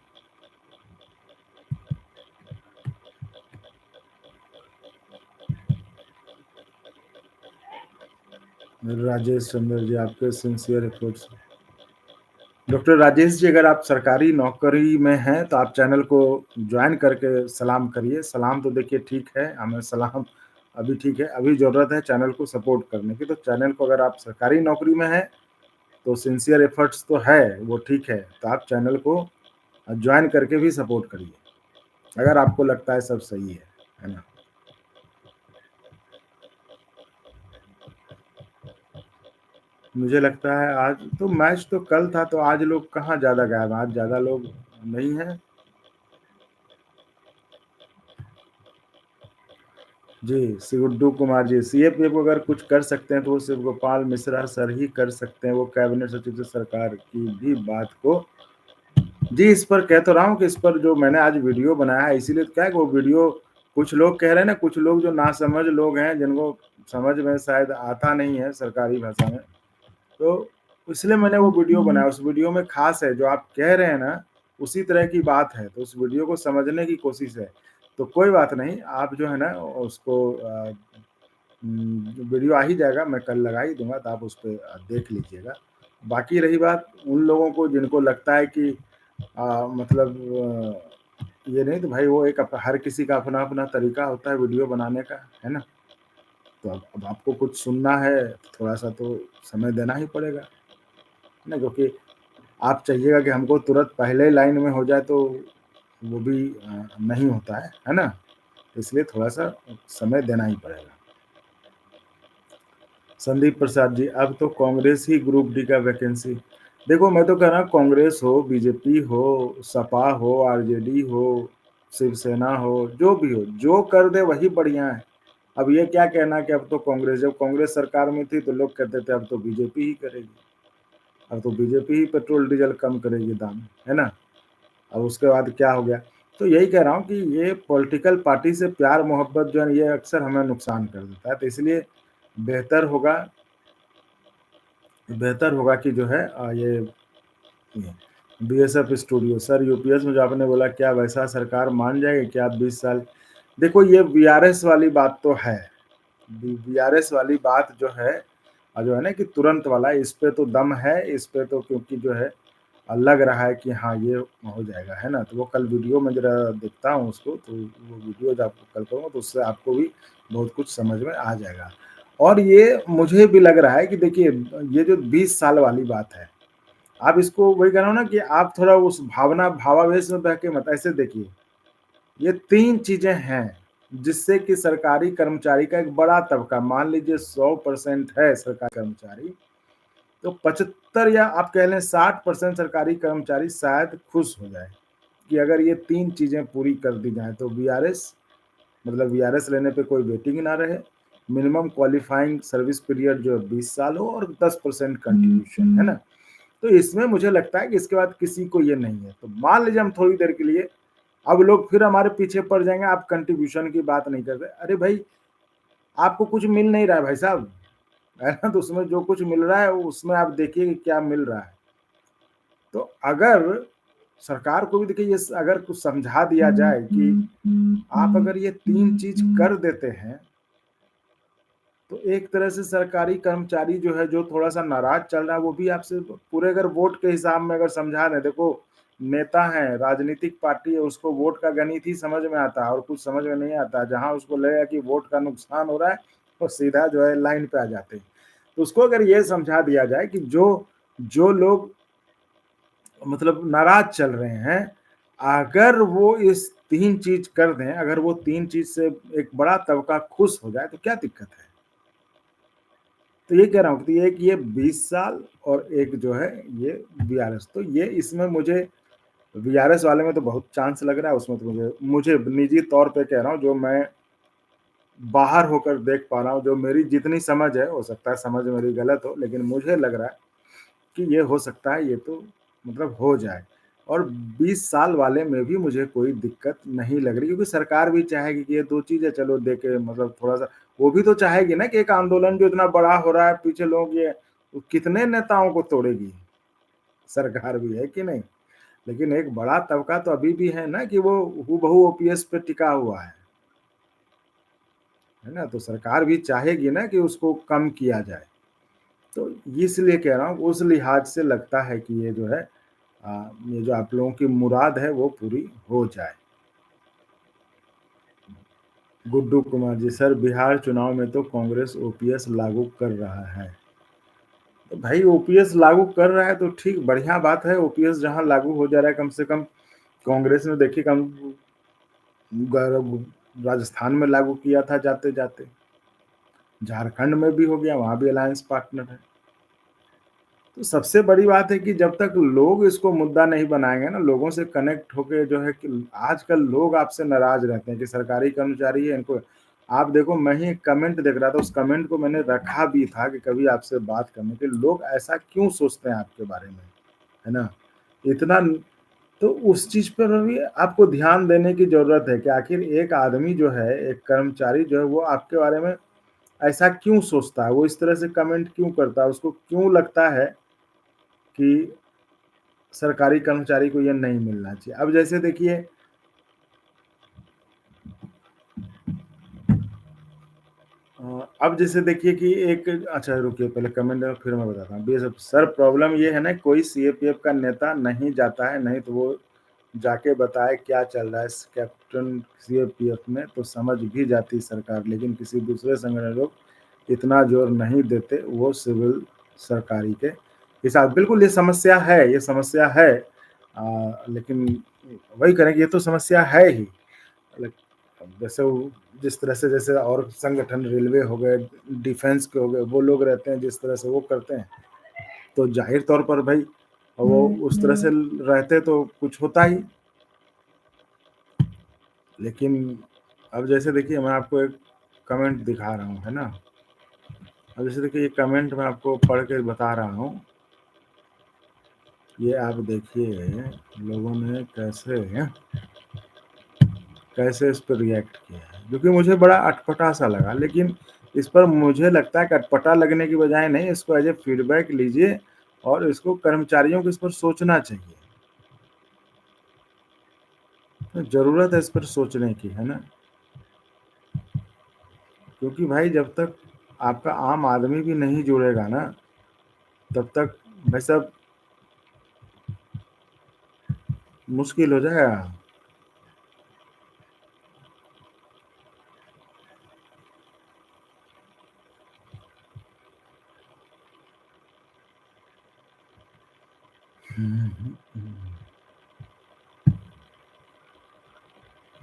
[SPEAKER 1] राजेश चंद्र जी, आपके sincere approach. Doctor Rajesh ji, अगर आप सरकारी नौकरी में हैं तो आप चैनल को जॉइन करके सलाम करिए। सलाम तो देखिए ठीक है, हमें सलाम अभी ठीक है, अभी ज़रूरत है चैनल को सपोर्ट करने की। तो चैनल को अगर आप सरकारी नौकरी में हैं तो सिंसियर एफर्ट्स तो है, वो ठीक है। तो आप चैनल को जॉइन करके भी सपोर्ट करिए, अगर आपको लगता है सब सही है ना? मुझे लगता है आज तो मैच तो कल था, तो आज लोग कहाँ ज़्यादा गायब हैं, आज ज़्यादा लोग नहीं हैं। जी, शिवुड्डू कुमार जी, सीएपीएफ अगर कुछ कर सकते हैं तो वो शिव गोपाल मिश्रा सर ही कर सकते हैं, वो कैबिनेट सचिव से सरकार की भी बात को। जी, इस पर कह तो रहा हूँ कि इस पर जो मैंने आज वीडियो बनाया है, इसीलिए तो क्या है कि वो वीडियो कुछ लोग कह रहे हैं ना, कुछ लोग जो नासमझ लोग हैं, जिनको समझ में शायद आता नहीं है सरकारी भाषा में, तो इसलिए मैंने वो वीडियो बनाया। उस वीडियो में ख़ास है, जो आप कह रहे हैं ना, उसी तरह की बात है, तो उस वीडियो को समझने की कोशिश है। तो कोई बात नहीं, आप जो है ना उसको वीडियो आ ही जाएगा, मैं कल लगा ही दूँगा, तो आप उस पे देख लीजिएगा। बाकी रही बात उन लोगों को जिनको लगता है कि मतलब ये नहीं, तो भाई वो एक हर किसी का अपना-अपना तरीका होता है वीडियो बनाने का, है ना? तो अब आपको कुछ सुनना है, थोड़ा-सा तो समय देना ही पड़ेगा, है ना? क्योंकि आप चाहिएगा कि हमको तुरंत पहले लाइन में हो जाए, तो वो भी नहीं होता है ना? इसलिए थोड़ा-सा समय देना ही पड़ेगा। संदीप प्रसाद जी, अब तो कांग्रेस ही ग्रुप डी का वैकेंसी। देखो, मैं तो कह रहा हूँ कांग्रेस हो, बीजेपी हो, सपा हो, आरजेडी हो, शिवसेना हो, जो भी हो, जो कर दे वही बढ़िया है। अब ये क्या कहना कि अब तो कांग्रेस, जब कांग्रेस सरकार में थी तो लोग कहते थे अब तो बीजेपी ही करेगी, अब तो बीजेपी ही पेट्रोल डीजल कम करेगी दाम, है ना? अब उसके बाद क्या हो गया? तो यही कह रहा हूँ कि ये पॉलिटिकल पार्टी से प्यार मोहब्बत जो है ये अक्सर हमें नुकसान कर देता है। तो इसलिए बेहतर होगा बेहतर होगा कि जो है ये बीएसएफ स्टूडियो सर यूपीएस में जो आपने बोला क्या वैसा सरकार मान जाएगी क्या 20 साल? देखो ये वीआरएस वाली बात तो है। वीआरएस वाली बात जो है ना कि तुरंत वाला इस पे तो दम है, इस पे तो क्योंकि जो है लग रहा है कि हाँ, ये हो जाएगा, है ना? तो वो कल वीडियो में ज़रा देखता हूँ उसको, तो वो वीडियो जब आपको कल करूँगा तो उससे आपको भी बहुत कुछ समझ में आ जाएगा। और ये मुझे भी लग रहा है कि देखिए ये जो 20 साल वाली बात है, आप इसको वही कह रहा हूँ ना कि आप थोड़ा उस भावावेश में बह के मत ऐसे देखिए, ये 3 चीज़ें हैं, जिससे कि सरकारी कर्मचारी का एक बड़ा तबका मान लीजिए 100% है सरकारी कर्मचारी, तो 75 या आप कह लें 60% सरकारी कर्मचारी शायद खुश हो जाए, कि अगर ये 3 चीज़ें पूरी कर दी जाएँ तो वीआरएस मतलब वीआरएस लेने पे कोई वेटिंग ना रहे, मिनिमम क्वालिफाइंग सर्विस पीरियड जो है 20 साल हो और 10% कंट्रीब्यूशन, है ना? तो इसमें मुझे लगता है कि इसके बाद किसी को ये नहीं है। तो मान लीजिए हम थोड़ी देर के लिए अब लोग फिर हमारे पीछे पड़ जाएँगे, आप कंट्रीब्यूशन की बात नहीं कर रहे। अरे भाई, आपको कुछ मिल नहीं रहा है भाई साहब, है ना? तो उसमें जो कुछ मिल रहा है उसमें आप देखिए कि क्या मिल रहा है। तो अगर सरकार को भी देखिए ये अगर कुछ समझा दिया जाए कि आप अगर ये 3 चीज़ कर देते हैं, तो एक तरह से सरकारी कर्मचारी जो है, जो थोड़ा-सा नाराज़ चल रहा है, वो भी आपसे पूरे अगर वोट के हिसाब में अगर समझा दें, देखो नेता हैं, राजनीतिक पार्टी है, उसको वोट का गणित ही समझ में आता है और कुछ समझ में नहीं आता। जहाँ उसको लगेगा कि वोट का नुकसान हो रहा है, वो सीधा जो है लाइन पे आ जाते हैं। तो उसको अगर ये समझा दिया जाए कि जो जो लोग मतलब नाराज़ चल रहे हैं, अगर वो इस 3 चीज़ कर दें, अगर वो 3 चीज़ से एक बड़ा तबका खुश हो जाए, तो क्या दिक्कत है? तो ये कह रहा हूँ कि एक ये 20 साल और एक जो है ये वीआरएस, तो ये इसमें मुझे वीआरएस वाले में तो बहुत चांस लग रहा है, उसमें तो मुझे मुझे निजी तौर पे कह रहा हूँ, जो मैं बाहर होकर देख पा रहा हूँ, जो मेरी जितनी समझ है, हो सकता है समझ मेरी गलत हो, लेकिन मुझे लग रहा है कि ये हो सकता है, ये तो मतलब हो जाए। और 20 साल वाले में भी मुझे कोई दिक्कत नहीं लग रही, क्योंकि सरकार भी चाहेगी कि ये 2 चीज़ें चलो दे के मतलब थोड़ा-सा वो भी तो चाहेगी ना कि एक आंदोलन जो इतना बड़ा हो रहा है, पीछे लोग ये वो कितने नेताओं को तोड़ेगी, सरकार भी, है कि नहीं? लेकिन एक बड़ा तबका तो अभी भी है ना कि वो हूबहू ओपीएस पे टिका हुआ है ना? तो सरकार भी चाहेगी ना कि उसको कम किया जाए। तो इसलिए कह रहा हूँ, उस लिहाज से लगता है कि ये जो है ये जो आप लोगों की मुराद है वो पूरी हो जाए। गुड्डू कुमार जी, सर बिहार चुनाव में तो कांग्रेस ओपीएस लागू कर रहा है। तो भाई ओपीएस लागू कर रहा है तो ठीक बढ़िया बात है, ओपीएस जहाँ लागू हो जा रहा है, कम से कम कांग्रेस ने देखिए कम राजस्थान में लागू किया था जाते-जाते। झारखंड में भी हो गया, वहाँ भी अलायंस पार्टनर है। तो सबसे बड़ी बात है कि जब तक लोग इसको मुद्दा नहीं बनाएँगे ना, लोगों से कनेक्ट होके जो है कि आजकल लोग आपसे नाराज़ रहते हैं कि सरकारी कर्मचारी है, इनको आप देखो, मैं ही एक कमेंट देख रहा था, उस कमेंट को मैंने रखा भी था कि कभी आपसे बात करने के, लोग ऐसा क्यों सोचते हैं आपके बारे में, है ना? इतना तो उस चीज़ पर भी आपको ध्यान देने की ज़रूरत है कि आखिर एक आदमी जो है, एक कर्मचारी जो है, वो आपके बारे में ऐसा क्यों सोचता है? वो इस तरह से कमेंट क्यों करता है? उसको क्यों लगता है कि सरकारी कर्मचारी को ये नहीं मिलना चाहिए? अब जैसे देखिए अब जैसे देखिए कि एक अच्छा रुकिए, पहले कमेंट फिर मैं बताता हूँ। बीएसएफ सर, प्रॉब्लम ये है ना, कोई सीएपीएफ का नेता नहीं जाता है, नहीं तो वो जाके बताए क्या चल रहा है कैप्टन सीएपीएफ में, तो समझ भी जाती सरकार, लेकिन किसी दूसरे संगठन लोग इतना जोर नहीं देते, वो सिविल सरकारी के हिसाब। बिल्कुल ये समस्या है, ये समस्या है। लेकिन वही करें, ये तो समस्या है ही। लाइक जैसे वो जिस तरह से, जैसे और संगठन रेलवे हो गए, डिफेंस के हो गए, वो लोग रहते हैं जिस तरह से वो करते हैं, तो ज़ाहिर तौर पर भई वो उस तरह से रहते तो कुछ होता ही। लेकिन अब जैसे देखिए मैं आपको एक कमेंट दिखा रहा हूँ, है ना? अब जैसे देखिए ये कमेंट मैं आपको पढ़ के बता रहा हूँ, ये आप देखिए लोगों ने कैसे कैसे इस पे रिएक्ट किया है, क्योंकि मुझे बड़ा अटपटा-सा लगा। लेकिन इस पर मुझे लगता है कि अटपटा लगने की बजाय नहीं, इसको एज़ ए फीडबैक लीजिए और इसको कर्मचारियों को इस पर सोचना चाहिए। तो ज़रूरत है इस पर सोचने की, है ना? क्योंकि भाई जब तक आपका आम आदमी भी नहीं जुड़ेगा ना, तब तक भाई साहब मुश्किल हो जाएगा।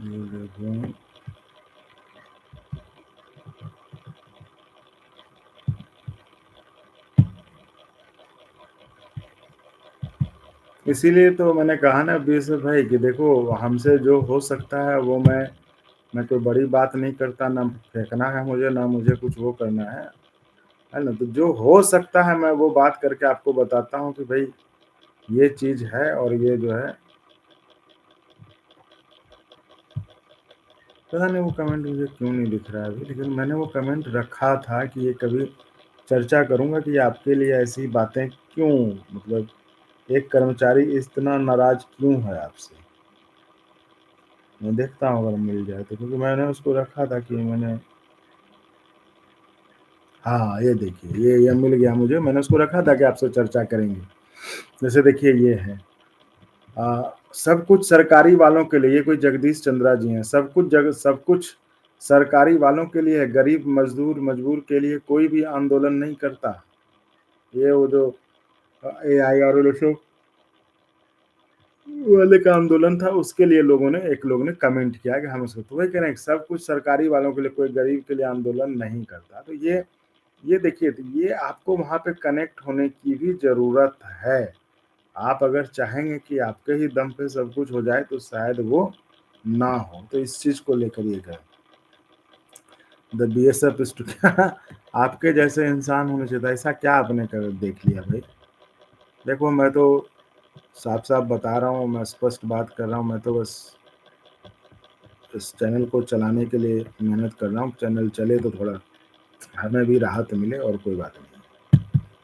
[SPEAKER 1] ये देखो, इसीलिए तो मैंने कहा ना बीएसएफ भाई कि देखो हमसे जो हो सकता है वो मैं कोई बड़ी बात नहीं करता, ना फेंकना है मुझे, ना मुझे कुछ वो करना है ना? तो जो हो सकता है मैं वो बात करके आपको बताता हूँ कि भाई ये चीज़ है और ये जो है पता नहीं वो कमेंट मुझे क्यों नहीं दिख रहा है अभी, लेकिन मैंने वो कमेंट रखा था कि ये कभी चर्चा करूँगा कि आपके लिए ऐसी बातें क्यों, मतलब एक कर्मचारी इतना नाराज़ क्यों है आपसे? मैं देखता हूँ अगर मिल जाए तो, क्योंकि मैंने उसको रखा था कि मैंने हाँ, ये देखिए ये मिल गया मुझे, मैंने उसको रखा था कि आपसे चर्चा करेंगे। जैसे देखिए ये है सब कुछ सरकारी वालों के लिए, ये कोई जगदीश चंद्रा जी हैं, सब कुछ सरकारी वालों के लिए है, गरीब मज़दूर मजबूर के लिए कोई भी आंदोलन नहीं करता। ये वो जो एआई और वो लोग वाले का आंदोलन था, उसके लिए एक लोग ने कमेंट किया कि हम उसको तो वही कह रहे हैं कि सब कुछ सरकारी वालों के लिए, कोई गरीब के लिए आंदोलन नहीं करता। तो ये देखिए, तो ये आपको वहाँ पे कनेक्ट होने की भी ज़रूरत है। आप अगर चाहेंगे कि आपके ही दम पे सब कुछ हो जाए तो शायद वो ना हो। तो इस चीज़ को लेकर ये कहें, द बीएसएफ इज़ टू आपके जैसे इंसान होने चाहिए था। ऐसा क्या आपने कर देख लिया भाई? देखो मैं तो साफ-साफ बता रहा हूँ, मैं स्पष्ट बात कर रहा हूँ, मैं तो बस इस चैनल को चलाने के लिए मेहनत कर रहा हूँ। चैनल चले तो थोड़ा हमें भी राहत मिले और कोई बात नहीं।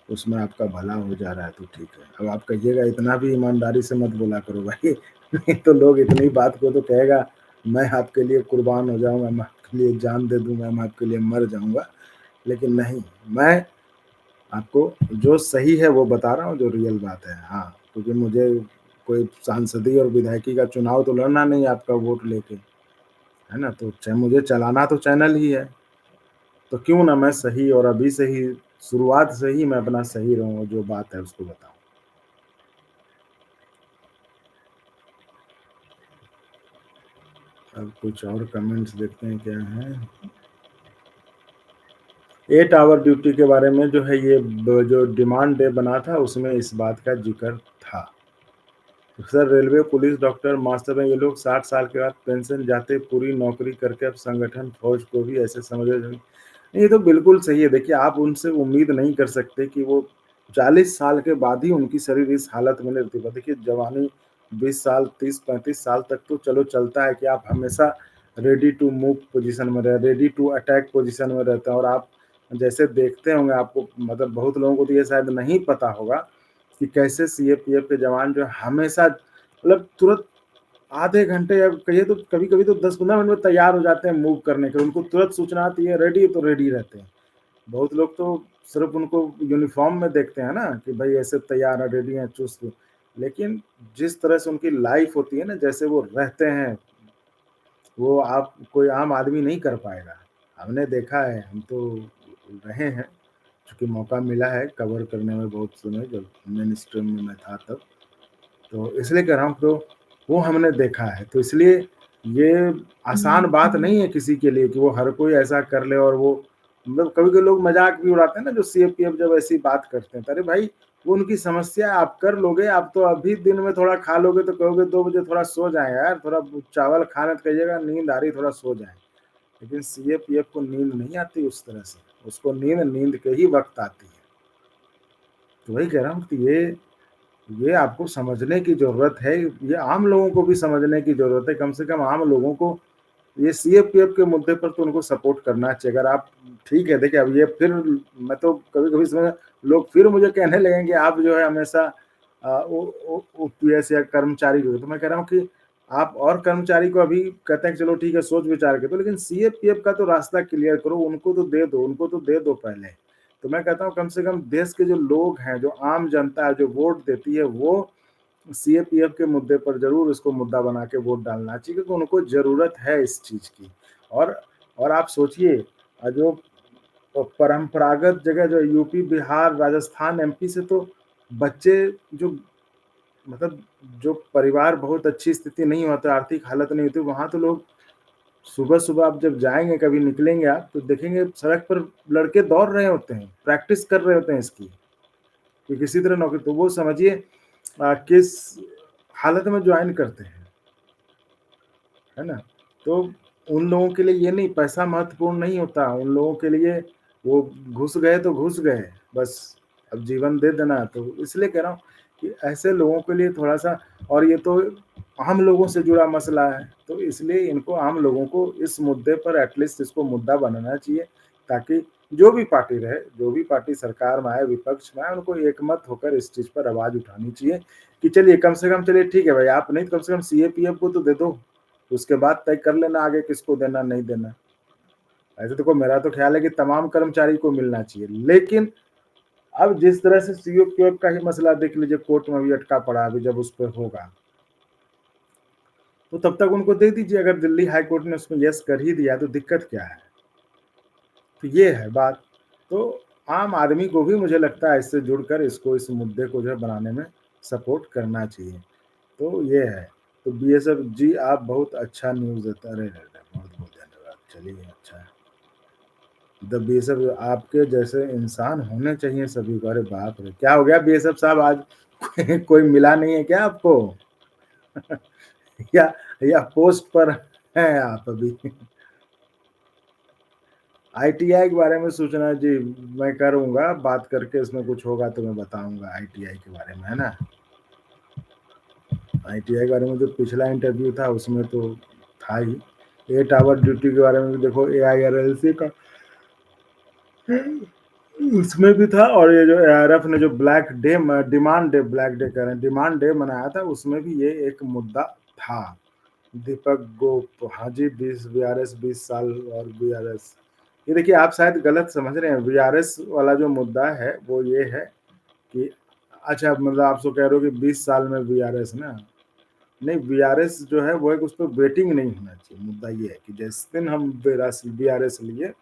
[SPEAKER 1] उसमें आपका भला हो जा रहा है तो ठीक है। अब आप कहिएगा इतना भी ईमानदारी से मत बोला करो भाई, नहीं तो लोग इतनी बात को तो कहेगा मैं आपके लिए कुर्बान हो जाऊँगा, मैं आपके लिए जान दे दूँगा, मैं आपके लिए मर जाऊँगा। लेकिन नहीं, मैं आपको जो सही है वो बता रहा हूँ, जो रियल बात है। हाँ, क्योंकि मुझे कोई सांसदीय और विधायकी का चुनाव तो लड़ना नहीं है आपका वोट लेके, है ना? तो च मुझे चलाना तो चैनल ही है, तो क्यों ना मैं सही और अभी से ही शुरुआत से ही मैं अपना सही रहूँ और जो बात है उसको बताऊँ। अब कुछ और कमेंट्स देखते हैं क्या हैं। 8 आवर ड्यूटी के बारे में जो है ये जो डिमांड डे बना था उसमें इस बात का ज़िक्र था। Sir railway, police, doctor, master हैं ये लोग 60 साल के बाद पेंशन जाते पूरी नौकरी करके अब संगठन फौज को भी ऐसे समझ रहे हैं। ये तो बिल्कुल सही है। देखिए आप उनसे उम्मीद नहीं कर सकते कि वो 40 साल के बाद ही उनकी शरीर इस हालत में नहीं रहती। देखिए जवानी 20 साल, 30-35 साल तक तो चलो चलता है कि आप हमेशा रेडी टू मूव पोज़ीशन में रेडी टू अटैक पोज़ीशन में रहते हैं और आप जैसे देखते होंगे आपको मतलब बहुत लोगों को तो ये शायद नहीं पता होगा कि कैसे सीएपीएफ के जवान जो है हमेशा मतलब तुरंत आधे घंटे या कहिए तो कभी-कभी तो 10-15 मिनट में तैयार हो जाते हैं मूव करने के लिए। उनको तुरंत सूचना आती है रेडी तो रेडी रहते हैं। बहुत लोग तो सिर्फ़ उनको यूनिफ़ॉर्म में देखते हैं ना कि भाई ऐसे तैयार हैं, रेडी हैं, चुस्त। लेकिन जिस तरह से उनकी लाइफ़ होती है ना, जैसे वो रहते हैं, वो आप कोई आम आदमी नहीं कर पाएगा। हमने देखा है, हम तो रहे हैं, चूँकि मौका मिला है कवर करने में बहुत समय जब मेन स्ट्रीम में मैं था तब। तो इसलिए कह रहा हूँ तो वो हमने देखा है, तो इसलिए ये आसान बात नहीं है किसी के लिए कि वो हर कोई ऐसा कर ले और वो मतलब कभी-कभी लोग मज़ाक भी उड़ाते हैं ना जो सीएपीएफ जब ऐसी बात करते हैं, तो अरे भाई वो उनकी समस्या है, आप कर लोगे, आप तो अभी दिन में थोड़ा खा लोगे तो कहोगे 2 बजे थोड़ा सो जाएँ यार, थोड़ा चावल खाना तो कहिएगा नींद आ रही है थोड़ा सो जाएँ। लेकिन सीएपीएफ को नींद नहीं आती उस तरह से, उसको नींद के ही वक़्त आती है। तो वही कह रहा हूँ कि ये आपको समझने की ज़रूरत है, ये आम लोगों को भी समझने की ज़रूरत है, कम से कम आम लोगों को ये सीएपीएफ के मुद्दे पर तो उनको सपोर्ट करना चाहिए। अगर आप ठीक है, देखिए अब ये फिर मैं तो कभी-कभी इसमें लोग फिर मुझे कहने लगेंगे आप जो है हमेशा ओ ओ ओपीएस या कर्मचारी को, तो मैं कह रहा हूँ कि आप और कर्मचारी को अभी कहते हैं कि चलो ठीक है सोच विचार के दो, लेकिन सीएपीएफ का तो रास्ता क्लियर करो, उनको तो दे दो, उनको तो दे दो पहले। तो मैं कहता हूँ कम से कम देश के जो लोग हैं, जो आम जनता है, जो वोट देती है, वो सीएपीएफ के मुद्दे पर ज़रूर इसको मुद्दा बना के वोट डालना चाहिए, क्योंकि उनको ज़रूरत है इस चीज़ की। और और आप सोचिए जो परंपरागत जगह जो यूपी, बिहार, राजस्थान, एमपी से तो बच्चे जो मतलब जो परिवार बहुत अच्छी स्थिति नहीं होता, आर्थिक हालत नहीं होती, वहाँ तो लोग सुबह-सुबह आप जब जाएँगे, कभी निकलेंगे आप, तो देखेंगे सड़क पर लड़के दौड़ रहे होते हैं, प्रैक्टिस कर रहे होते हैं इसकी, कि किसी तरह नौकरी तो वो समझिए किस हालत में जॉइन करते हैं, है ना? तो उन लोगों के लिए ये नहीं पैसा महत्वपूर्ण नहीं होता, उन लोगों के लिए वो घुस गए तो घुस गए, बस अब जीवन दे देना है। तो इसलिए कह रहा हूँ कि ऐसे लोगों के लिए थोड़ा-सा और ये तो आम लोगों से जुड़ा मसला है, तो इसलिए इनको आम लोगों को इस मुद्दे पर एटलीस्ट इसको मुद्दा बनाना चाहिए, ताकि जो भी पार्टी रहे, जो भी पार्टी सरकार में आए, विपक्ष में आए, उनको एकमत होकर इस चीज़ पर आवाज़ उठानी चाहिए कि चलिए कम से कम चलिए ठीक है भाई, आप नहीं तो कम से कम सीएपीएफ को तो दे दो। उसके बाद तय कर लेना आगे किसको देना, नहीं देना। ऐसे देखो मेरा तो ख़्याल है कि तमाम कर्मचारी को मिलना चाहिए। लेकिन अब जिस तरह से सीओपीएफ का ही मसला देख लीजिए कोर्ट में भी अटका पड़ा है अभी जब उस पे होगा, तो तब तक उनको दे दीजिए अगर दिल्ली हाई कोर्ट ने उसमें येस कर ही दिया तो दिक्कत क्या है? तो ये है बात। तो आम आदमी को भी मुझे लगता है इससे जुड़कर इसको इस मुद्दे को जो है बनाने में सपोर्ट करना चाहिए। तो ये है। तो बीएसएफ जी आप बहुत अच्छा न्यूज़ देते अरे! अरे! बहुत-बहुत धन्यवाद। चलिए अच्छा है। द बीएसएफ आपके जैसे इंसान होने चाहिए सभी को। अरे बाप रे! क्या हो गया बीएसएफ साहब आज कोई मिला नहीं है क्या आपको? या या पोस्ट पर हैं आप अभी? आईटीआई के बारे में सूचना जी मैं करूँगा, बात करके इसमें कुछ होगा तो मैं बताऊँगा आईटीआई के बारे में, है ना? आईटीआई के बारे में जो पिछला इंटरव्यू था उसमें तो था ही। 8 आवर ड्यूटी के बारे में भी देखो एआईआरएलसी का उसमें भी था और ये जो एआरएफ ने जो ब्लैक डे कह रहे हैं, डिमांड डे मनाया था उसमें भी ये एक मुद्दा था। दीपक गोप हाजी 20 वीआरएस 20 साल और वीआरएस ये देखिए आप शायद गलत समझ रहे हैं वीआरएस वाला जो मुद्दा है वो ये है कि अच्छा मतलब आप तो कह रहे हो कि 20 साल में वीआरएस ना नहीं वीआरएस जो है वो एक उस पर वेटिंग नहीं होना चाहिए मुद्दा ये है कि जिस दिन हम वीआरएस लिए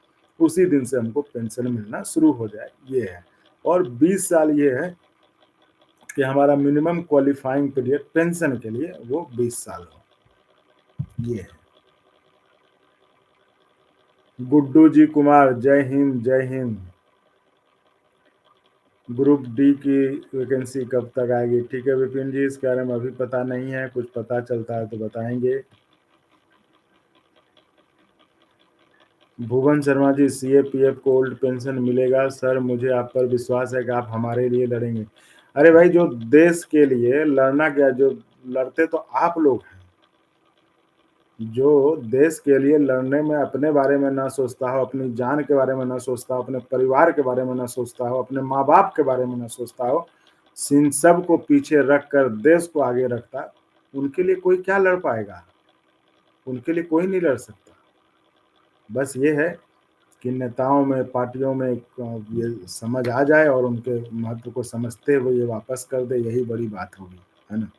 [SPEAKER 1] उसी दिन से हमको पेंशन मिलना शुरू हो जाए ये है और 20 साल ये है कि हमारा मिनिमम क्वालिफाइंग पीरियड पेंशन के लिए वो 20 साल हो ये है गुड्डू जी कुमार जय हिंद जय हिंद ग्रुप डी की वैकेंसी कब तक आएगी ठीक है विपिन जी इसके बारे में अभी पता नहीं है कुछ पता चलता है तो बताएंगे भुवन शर्मा जी सीएपीएफ को ओल्ड पेंशन मिलेगा सर मुझे आप पर विश्वास है कि आप हमारे लिए लड़ेंगे अरे भाई जो देश के लिए लड़ना क्या जो लड़ते तो आप लोग हैं जो देश के लिए लड़ने में अपने बारे में ना सोचता हो अपनी जान के बारे में ना सोचता हो अपने परिवार के बारे में ना सोचता हो अपने माँ बाप के बारे में ना सोचता हो इन सब को पीछे रख कर देश को आगे रखता उनके लिए कोई क्या लड़ पाएगा उनके लिए कोई नहीं लड़ सकता बस ये है कि नेताओं में पार्टियों में ये समझ आ जाए और उनके महत्व को समझते हुए ये वापस कर दे यही बड़ी बात होगी है ना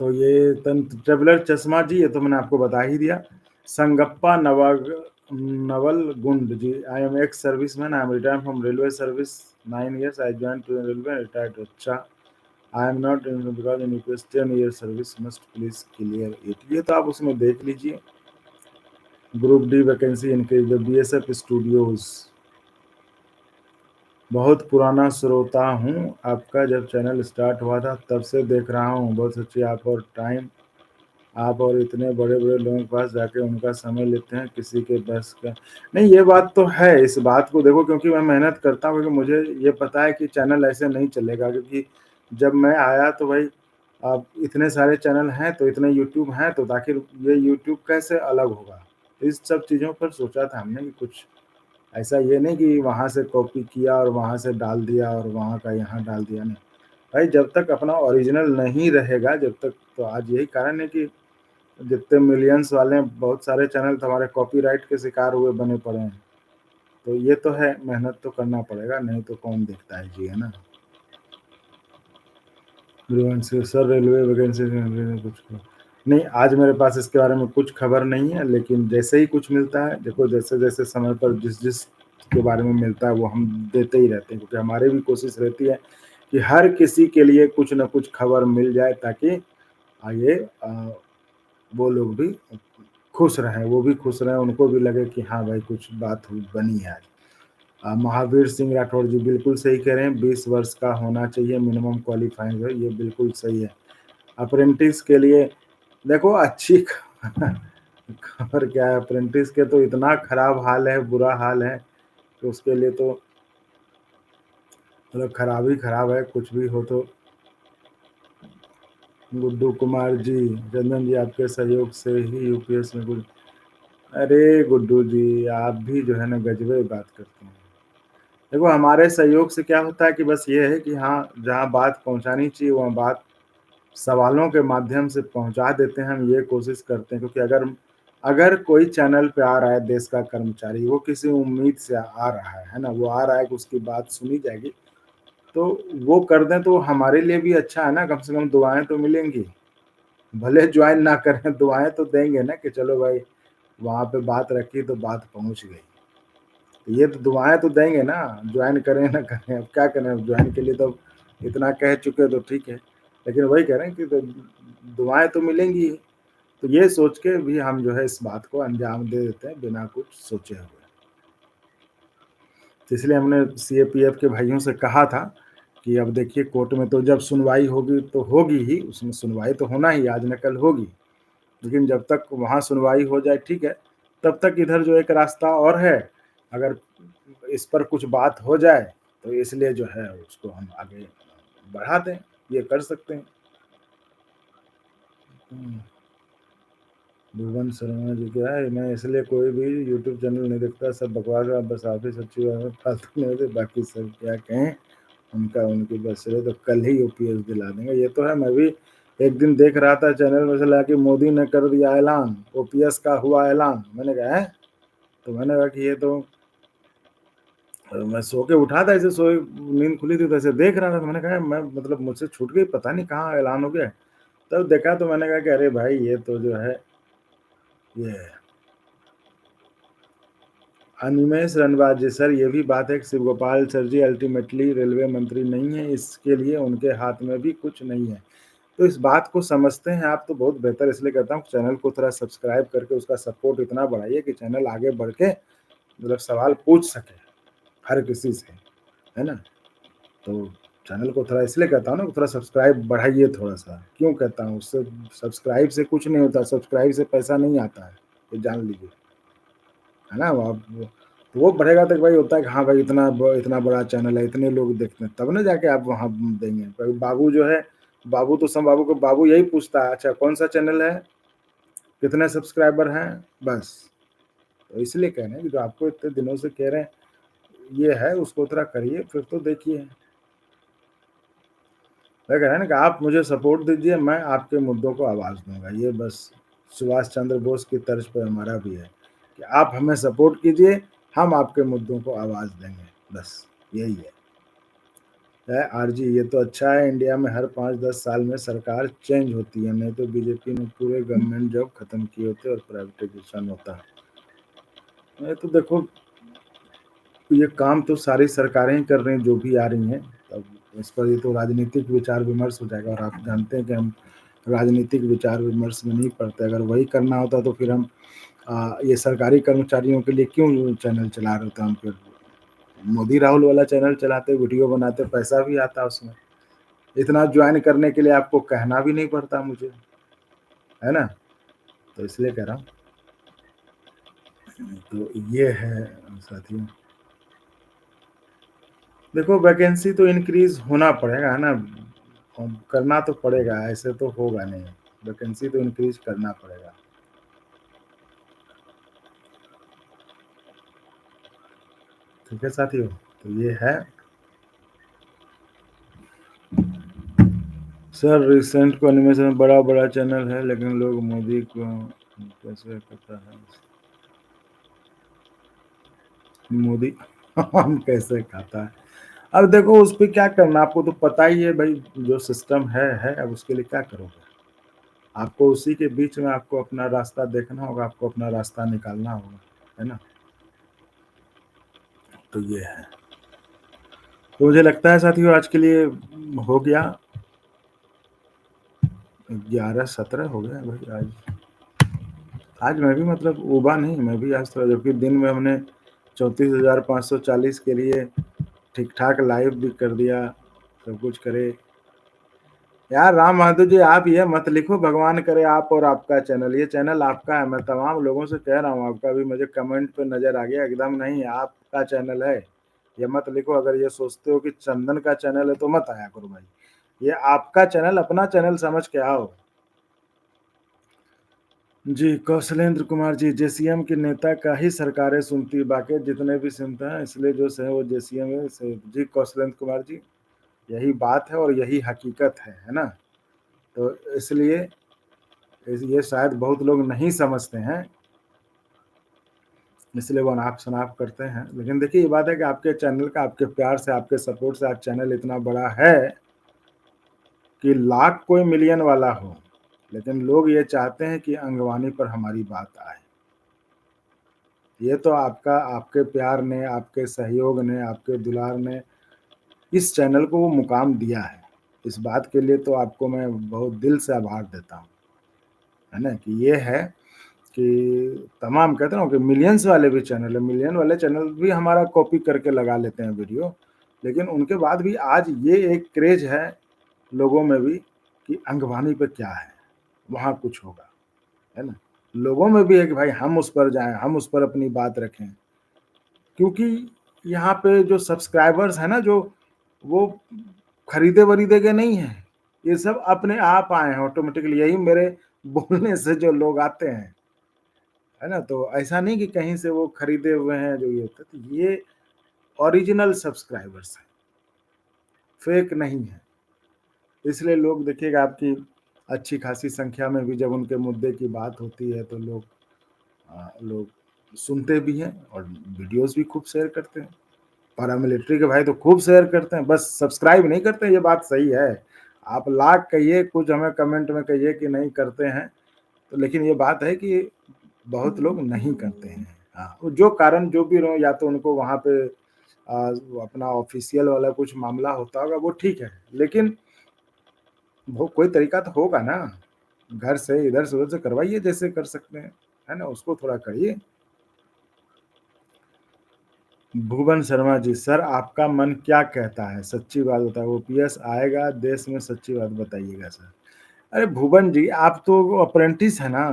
[SPEAKER 1] तो ये ट्रेवलर चश्मा जी ये तो मैंने आपको बता ही दिया Sangappa Naval Gund ji I am ex serviceman I am retired from railway service 9 years I join to railway retired अच्छा I am not in because in UPS 10 year service must please clear it ये तो आप उसमें देख लीजिए group D vacancy increase the BSF studios बहुत पुराना श्रोता हूँ आपका जब चैनल स्टार्ट हुआ था तब से देख रहा हूँ बहुत अच्छी आप और इतने बड़े बड़े लोगों के पास जाके उनका समय लेते हैं किसी के बस का नहीं ये बात तो है इस बात को देखो क्योंकि मैं मेहनत करता हूँ क्योंकि मुझे ये पता है कि चैनल ऐसे नहीं चलेगा क्योंकि जब मैं आया तो भाई अब इतने सारे चैनल हैं, तो इतने यूट्यूब हैं, तो आखिर ये यूट्यूब कैसे अलग होगा? इस सब चीज़ों पर सोचा था हमने कि कुछ ऐसा ये नहीं कि वहाँ से कॉपी किया और वहाँ से डाल दिया और वहाँ का यहाँ डाल दिया, नहीं। भाई जब तक अपना ओरिजिनल नहीं रहेगा, जब तक, तो आज यही कारण है कि जितने मिलियंस वाले हैं, बहुत सारे चैनल तो हमारे कॉपीराइट के शिकार हुए बने पड़े हैं। तो ये तो है, मेहनत तो करना पड़ेगा, नहीं तो कौन देखता है जी, है ना? सर रेलवे वैकेंसी कुछ नहीं, आज मेरे पास इसके बारे में कुछ खबर नहीं है, लेकिन जैसे ही कुछ मिलता है, देखो जैसे-जैसे समय पर जिस के बारे में मिलता है वो हम देते ही रहते हैं, क्योंकि हमारी भी कोशिश रहती है कि हर किसी के लिए कुछ न कुछ खबर मिल जाए, ताकि आगे वो लोग भी खुश रहें, वो भी खुश रहें, उनको भी लगे कि हाँ भाई कुछ बात हुई बनी है आज। महावीर सिंह राठौर जी बिल्कुल सही कह रहे हैं, 20 वर्ष का होना चाहिए मिनिमम क्वालीफाइंग जो है, ये बिल्कुल सही है। अप्रेंटिस के लिए देखो अच्छी खबर क्या है, अप्रेंटिस के तो इतना खराब हाल है, बुरा हाल है, कि उसके लिए तो मतलब खराब ही खराब है, कुछ भी हो तो। गुड्डू कुमार जी, चंदन जी आपके सहयोग से ही यूपीएस में कुछ, अरे गुड्डू जी आप भी जो है ना गजबे बात करते हैं। देखो हमारे सहयोग से क्या होता है कि बस ये है कि हाँ, जहाँ बात पहुँचानी चाहिए वहाँ बात सवालों के माध्यम से पहुँचा देते हैं, हम ये कोशिश करते हैं, क्योंकि अगर अगर कोई चैनल पे आ रहा है देश का कर्मचारी, वो किसी उम्मीद से आ रहा है ना? वो आ रहा है कि उसकी बात सुनी जाएगी, तो वो कर दें तो हमारे लिए भी अच्छा है ना, कम से कम दुआएँ तो मिलेंगी। भले जॉइन ना करें, दुआएँ तो देंगे ना कि चलो भाई, वहाँ पे बात रखी तो बात पहुँच गई। तो ये तो दुआएँ तो देंगे ना, जॉइन करें ना करें, अब क्या करें, अब जॉइन के लिए तो इतना कह चुके तो ठीक है। लेकिन वही कह रहे हैं कि तो दुआएँ तो मिलेंगी ही। तो ये सोच के भी हम जो है इस बात को अंजाम दे देते हैं बिना कुछ सोचे हुए। तो इसलिए हमने सीएपीएफ के भाइयों से कहा था कि अब देखिए कोर्ट में तो जब सुनवाई होगी तो होगी ही, उसमें सुनवाई तो होना ही, आज न कल होगी। लेकिन जब तक वहाँ सुनवाई हो जाए ठीक है, तब तक इधर जो एक रास्ता और है, अगर इस पर कुछ बात हो जाए, तो इसलिए जो है उसको हम आगे बढ़ा दें, ये कर सकते हैं। हुँ। भुवन शर्मा जी क्या है, मैं इसलिए कोई भी यूट्यूब चैनल नहीं देखता, सब बकवास है, बस ऑफिस अच्छी बात है, फालतू नहीं होते, बाकी सब क्या कहें, उनका उनकी बस रहे, तो कल ही ओपीएस दिला देंगे। ये तो है, मैं भी एक दिन देख रहा था चैनल में से ला कि मोदी ने कर दिया ऐलान, ओपीएस का हुआ ऐलान। मैंने कहा हैं? तो मैंने कहा कि ये तो मैं सो के उठा था, ऐसे सोए, नींद खुली थी तो ऐसे देख रहा था, तो मैंने कहा मैं मतलब मुझसे छूट गई, पता नहीं कहाँ ऐलान हो गया। तब देखा तो मैंने कहा कि अरे भाई ये तो जो है ये अनिमेष रनबाज जी, सर ये भी बात है कि शिव गोपाल सर जी अल्टीमेटली रेलवे मंत्री नहीं है, इसके लिए उनके हाथ में भी कुछ नहीं है। तो इस बात को समझते हैं आप तो बहुत बेहतर, इसलिए कहता हूँ चैनल को थोड़ा सब्सक्राइब करके उसका सपोर्ट इतना बढ़ाइए कि चैनल आगे बढ़ के मतलब सवाल पूछ सके हर किसी से, है ना? तो चैनल को थोड़ा इसलिए कहता हूँ ना कि थोड़ा सब्सक्राइब बढ़ाइए थोड़ा-सा। क्यों कहता हूँ? उससे सब्सक्राइब से कुछ नहीं होता, सब्सक्राइब से पैसा नहीं आता है, ये जान लीजिए। है ना? आप वो बढ़ेगा तो भाई होता है कि हाँ भाई इतना बड़ा चैनल है, इतने लोग देखते हैं, तब ना जाके आप वहाँ देंगे। भाई बाबू जो है, बाबू तो सब बाबू को बाबू यही पूछता है, अच्छा कौन-सा चैनल है? कितने सब्सक्राइबर हैं? बस। तो इसलिए कह रहे हैं कि जो आपको इतने दिनों से कह रहे हैं, ये है उसको थोड़ा करिए, फिर तो देखिए। मैं कह रहा है ना कि आप मुझे सपोर्ट दीजिए, मैं आपके मुद्दों को आवाज़ दूँगा। ये बस सुभाष चंद्र बोस की तर्ज पे हमारा भी है कि आप हमें सपोर्ट कीजिए, हम आपके मुद्दों को आवाज़ देंगे, बस यही है। आरजी ये तो अच्छा है, इंडिया में हर 5-10 साल में सरकार चेंज होती है, नहीं तो बीजेपी ने पूरे गवर्नमेंट जॉब खत्म किए होते और प्राइवेटाइजेशन होता। ये तो देखो, ये काम तो सारी सरकारें ही कर रही हैं जो भी आ रही हैं। अब इस पर ये तो राजनीतिक विचार-विमर्श हो जाएगा, और आप जानते हैं कि हम राजनीतिक विचार-विमर्श में नहीं पड़ते। अगर वही करना होता तो फिर हम ये सरकारी कर्मचारियों के लिए क्यों चैनल चला रहे होते हम फिर। मोदी राहुल वाला चैनल चलाते, वीडियो बनाते, पैसा भी आता उसमें। इतना जॉइन करने के लिए आपको कहना भी नहीं पड़ता मुझे, है ना? तो इसलिए कह रहा हूँ। तो ये है साथियों। देखो वैकेंसी तो इंक्रीज़ होना पड़ेगा, है ना? करना तो पड़ेगा, ऐसे तो होगा नहीं, वैकेंसी तो इंक्रीज करना पड़ेगा। ठीक है साथियों, तो ये है सर। रिसेंट को एनिमेशन में बड़ा बड़ा चैनल है, लेकिन लोग मोदी को कैसे पता है मोदी हम कैसे खाता है। अब देखो उस पर क्या करना, आपको तो पता ही है भाई, जो सिस्टम है, अब उसके लिए क्या करोगे। आपको उसी के बीच में आपको अपना रास्ता देखना होगा, आपको अपना रास्ता निकालना होगा, है ना। तो ये है, तो मुझे लगता है साथियों आज के लिए हो गया, 11:17 हो गया भाई आज। आज मैं भी मतलब उबा नहीं, मैं भी आज थोड़ा, जबकि दिन में हमने 34,540 के लिए ठीक ठाक लाइव भी कर दिया, सब कुछ करे। यार राम बहादुर जी, आप ये मत लिखो भगवान करे आप और आपका चैनल, ये चैनल आपका है। मैं तमाम लोगों से कह रहा हूँ, आपका भी मुझे कमेंट पे नजर आ गया, एकदम नहीं, आपका चैनल है। ये मत लिखो, अगर ये सोचते हो कि चंदन का चैनल है तो मत आया करो भाई, ये आपका चैनल, अपना चैनल समझ के आओ। जी कौशलेंद्र कुमार जी, जेसीएम के नेता का ही सरकारें सुनती, बाकी जितने भी सुनता है, इसलिए जो है वो जेसीएम है। जी कौशलेंद्र कुमार जी, यही बात है और यही हकीकत है ना। तो इसलिए ये शायद बहुत लोग नहीं समझते हैं, इसलिए वो अनाप शनाप करते हैं। लेकिन देखिए ये बात है कि आपके चैनल का, आपके प्यार से, आपके सपोर्ट से आज चैनल इतना बड़ा है कि लाख कोई मिलियन वाला हो, लेकिन लोग ये चाहते हैं कि अंगवानी पर हमारी बात आए। ये तो आपका, आपके प्यार ने, आपके सहयोग ने, आपके दुलार ने इस चैनल को वो मुकाम दिया है। इस बात के लिए तो आपको मैं बहुत दिल से आभार देता हूँ, है ना। कि ये है कि तमाम कहते हैं ना कि मिलियंस वाले भी चैनल है, मिलियन वाले चैनल भी हमारा कॉपी करके लगा लेते हैं वीडियो, लेकिन उनके बाद भी आज ये एक क्रेज है लोगों में भी कि अंगवानी पे क्या है, वहाँ कुछ होगा, है ना। लोगों में भी है कि भाई हम उस पर जाएं, हम उस पर अपनी बात रखें, क्योंकि यहाँ पे जो सब्सक्राइबर्स है ना, जो वो खरीदे वरीदे के नहीं है, ये सब अपने आप आए हैं ऑटोमेटिकली, यही मेरे बोलने से जो लोग आते हैं, है ना। तो ऐसा नहीं कि कहीं से वो खरीदे हुए हैं जो ये होता, तो ये ओरिजिनल सब्सक्राइबर्स हैं, फेक नहीं है। इसलिए लोग देखिएगा आपकी अच्छी खासी संख्या में भी जब उनके मुद्दे की बात होती है तो लोग सुनते भी हैं और वीडियोस भी खूब शेयर करते हैं। पैरामिलिट्री के भाई तो खूब शेयर करते हैं, बस सब्सक्राइब नहीं करते, ये बात सही है। आप लाख कहिए, कुछ हमें कमेंट में कहिए कि नहीं करते हैं, तो लेकिन ये बात है कि बहुत लोग नहीं करते हैं। हाँ, वो जो कारण जो भी रहो, या तो उनको वहाँ पे वो अपना ऑफिशियल वाला कुछ मामला होता होगा, वो ठीक है, लेकिन वो कोई तरीका तो होगा ना, घर से इधर से उधर से करवाइए जैसे कर सकते हैं, है ना, उसको थोड़ा करिए। भुवन शर्मा जी, सर आपका मन क्या कहता है, सच्ची बात बताओ, ओपीएस आएगा देश में, सच्ची बात बताइएगा सर। अरे भुवन जी, आप तो अप्रेंटिस है ना,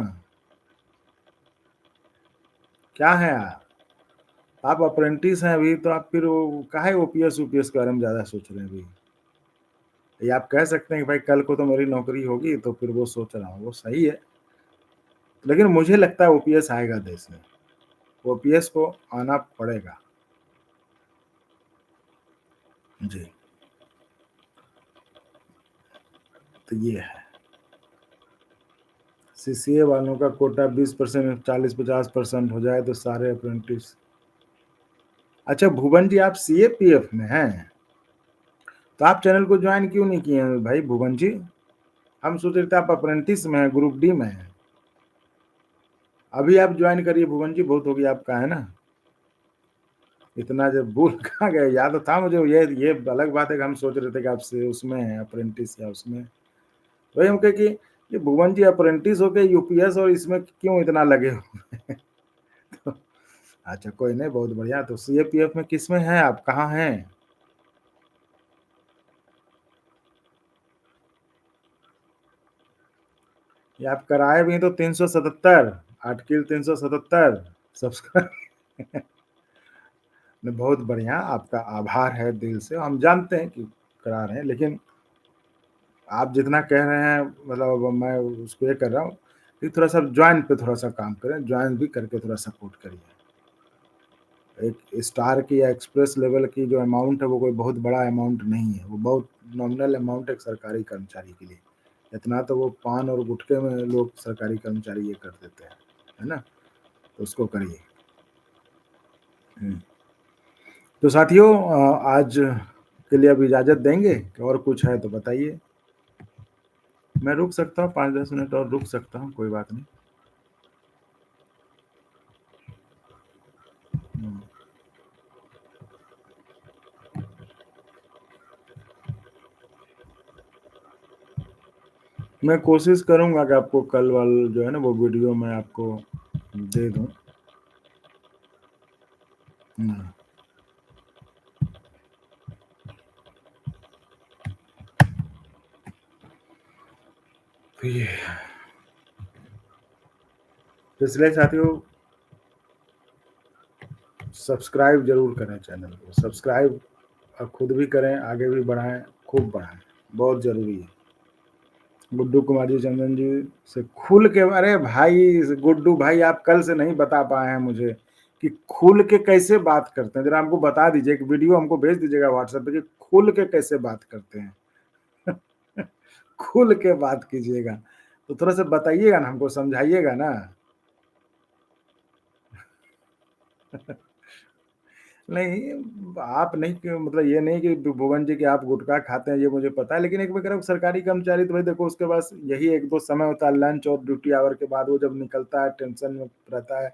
[SPEAKER 1] क्या है आप अप्रेंटिस हैं अभी, तो आप फिर वो काहे ओपीएस यूपीएस के बारे में ज्यादा सोच रहे हैं अभी। ये आप कह सकते हैं कि भाई कल को तो मेरी नौकरी होगी, तो फिर वो सोच रहा हूँ, वो सही है। लेकिन मुझे लगता है ओपीएस आएगा देश में, ओपीएस को आना पड़ेगा। जी, तो ये है, सीसीए वालों का कोटा 20%, 40-50% हो जाए तो सारे अप्रेंटिस। अच्छा भुवन जी, आप सीएपीएफ में हैं, तो आप चैनल को ज्वाइन क्यों नहीं किए हैं भाई भुवन जी। हम सोच रहे थे आप अप्रेंटिस में हैं, ग्रुप डी में हैं। अभी आप ज्वाइन करिए भुवन जी, बहुत हो गया आपका, है ना। इतना जब भूल कहाँ गए, याद तो था मुझे, ये अलग बात है कि हम सोच रहे थे कि आपसे उसमें हैं अप्रेंटिस या उसमें। वही हम कहे कि ये भुवन जी अप्रेंटिस होके यूपीएस और इसमें क्यों इतना लगे हुए हैं। तो अच्छा कोई नहीं, बहुत बढ़िया। तो सीएपीएफ में किस में हैं आप, कहाँ हैं। ये आप कराए भी हैं तो 377, 8 किल 377 सब्सक्राइब। बहुत बढ़िया, आपका आभार है दिल से, हम जानते हैं कि करा रहे हैं, लेकिन आप जितना कह रहे हैं मतलब मैं उसको ये कर रहा हूँ कि थोड़ा-सा जॉइन पे थोड़ा-सा काम करें, जॉइन भी करके थोड़ा सपोर्ट करिए। एक स्टार की या एक्सप्रेस लेवल की जो अमाउंट है वो कोई बहुत बड़ा अमाउंट नहीं है, वो बहुत नॉमिनल अमाउंट है एक सरकारी कर्मचारी के लिए। इतना तो वो पान और गुटखे में लोग सरकारी कर्मचारी ये कर देते हैं, है ना? तो उसको करिए। हुँ। तो साथियों आज के लिए अब इजाज़त देंगे कि और कुछ है तो बताइए? मैं रुक सकता हूँ 5-10 मिनट और रुक सकता हूँ, कोई बात नहीं। हुँ। मैं कोशिश करूँगा कि आपको कल वाल जो है ना वो वीडियो मैं आपको दे दूँ। हुँ। तो ये तो इसलिए साथियों सब्सक्राइब ज़रूर करें चैनल को। सब्सक्राइब खुद भी करें, आगे भी बढ़ाएँ, खूब बढ़ाएँ, बहुत ज़रूरी है। गुड्डू कुमार जी, चंदन जी से खुल के अरे भाई गुड्डू भाई आप कल से नहीं बता पाए हैं मुझे कि खुल के कैसे बात करते हैं? ज़रा हमको बता दीजिए, एक वीडियो हमको भेज दीजिएगा व्हाट्सएप पे कि खुल के कैसे बात करते हैं? खुल के बात कीजिएगा। तो थोड़ा-सा बताइएगा ना, हमको समझाइएगा ना। नहीं, आप नहीं कि मतलब ये नहीं कि भुवन जी कि आप गुटखा खाते हैं ये मुझे पता है, लेकिन एक मैं कह रहा हूँ सरकारी कर्मचारी तो भाई देखो उसके पास यही 1-2 समय होता है लंच और ड्यूटी आवर के बाद वो जब निकलता है टेंशन में रहता है,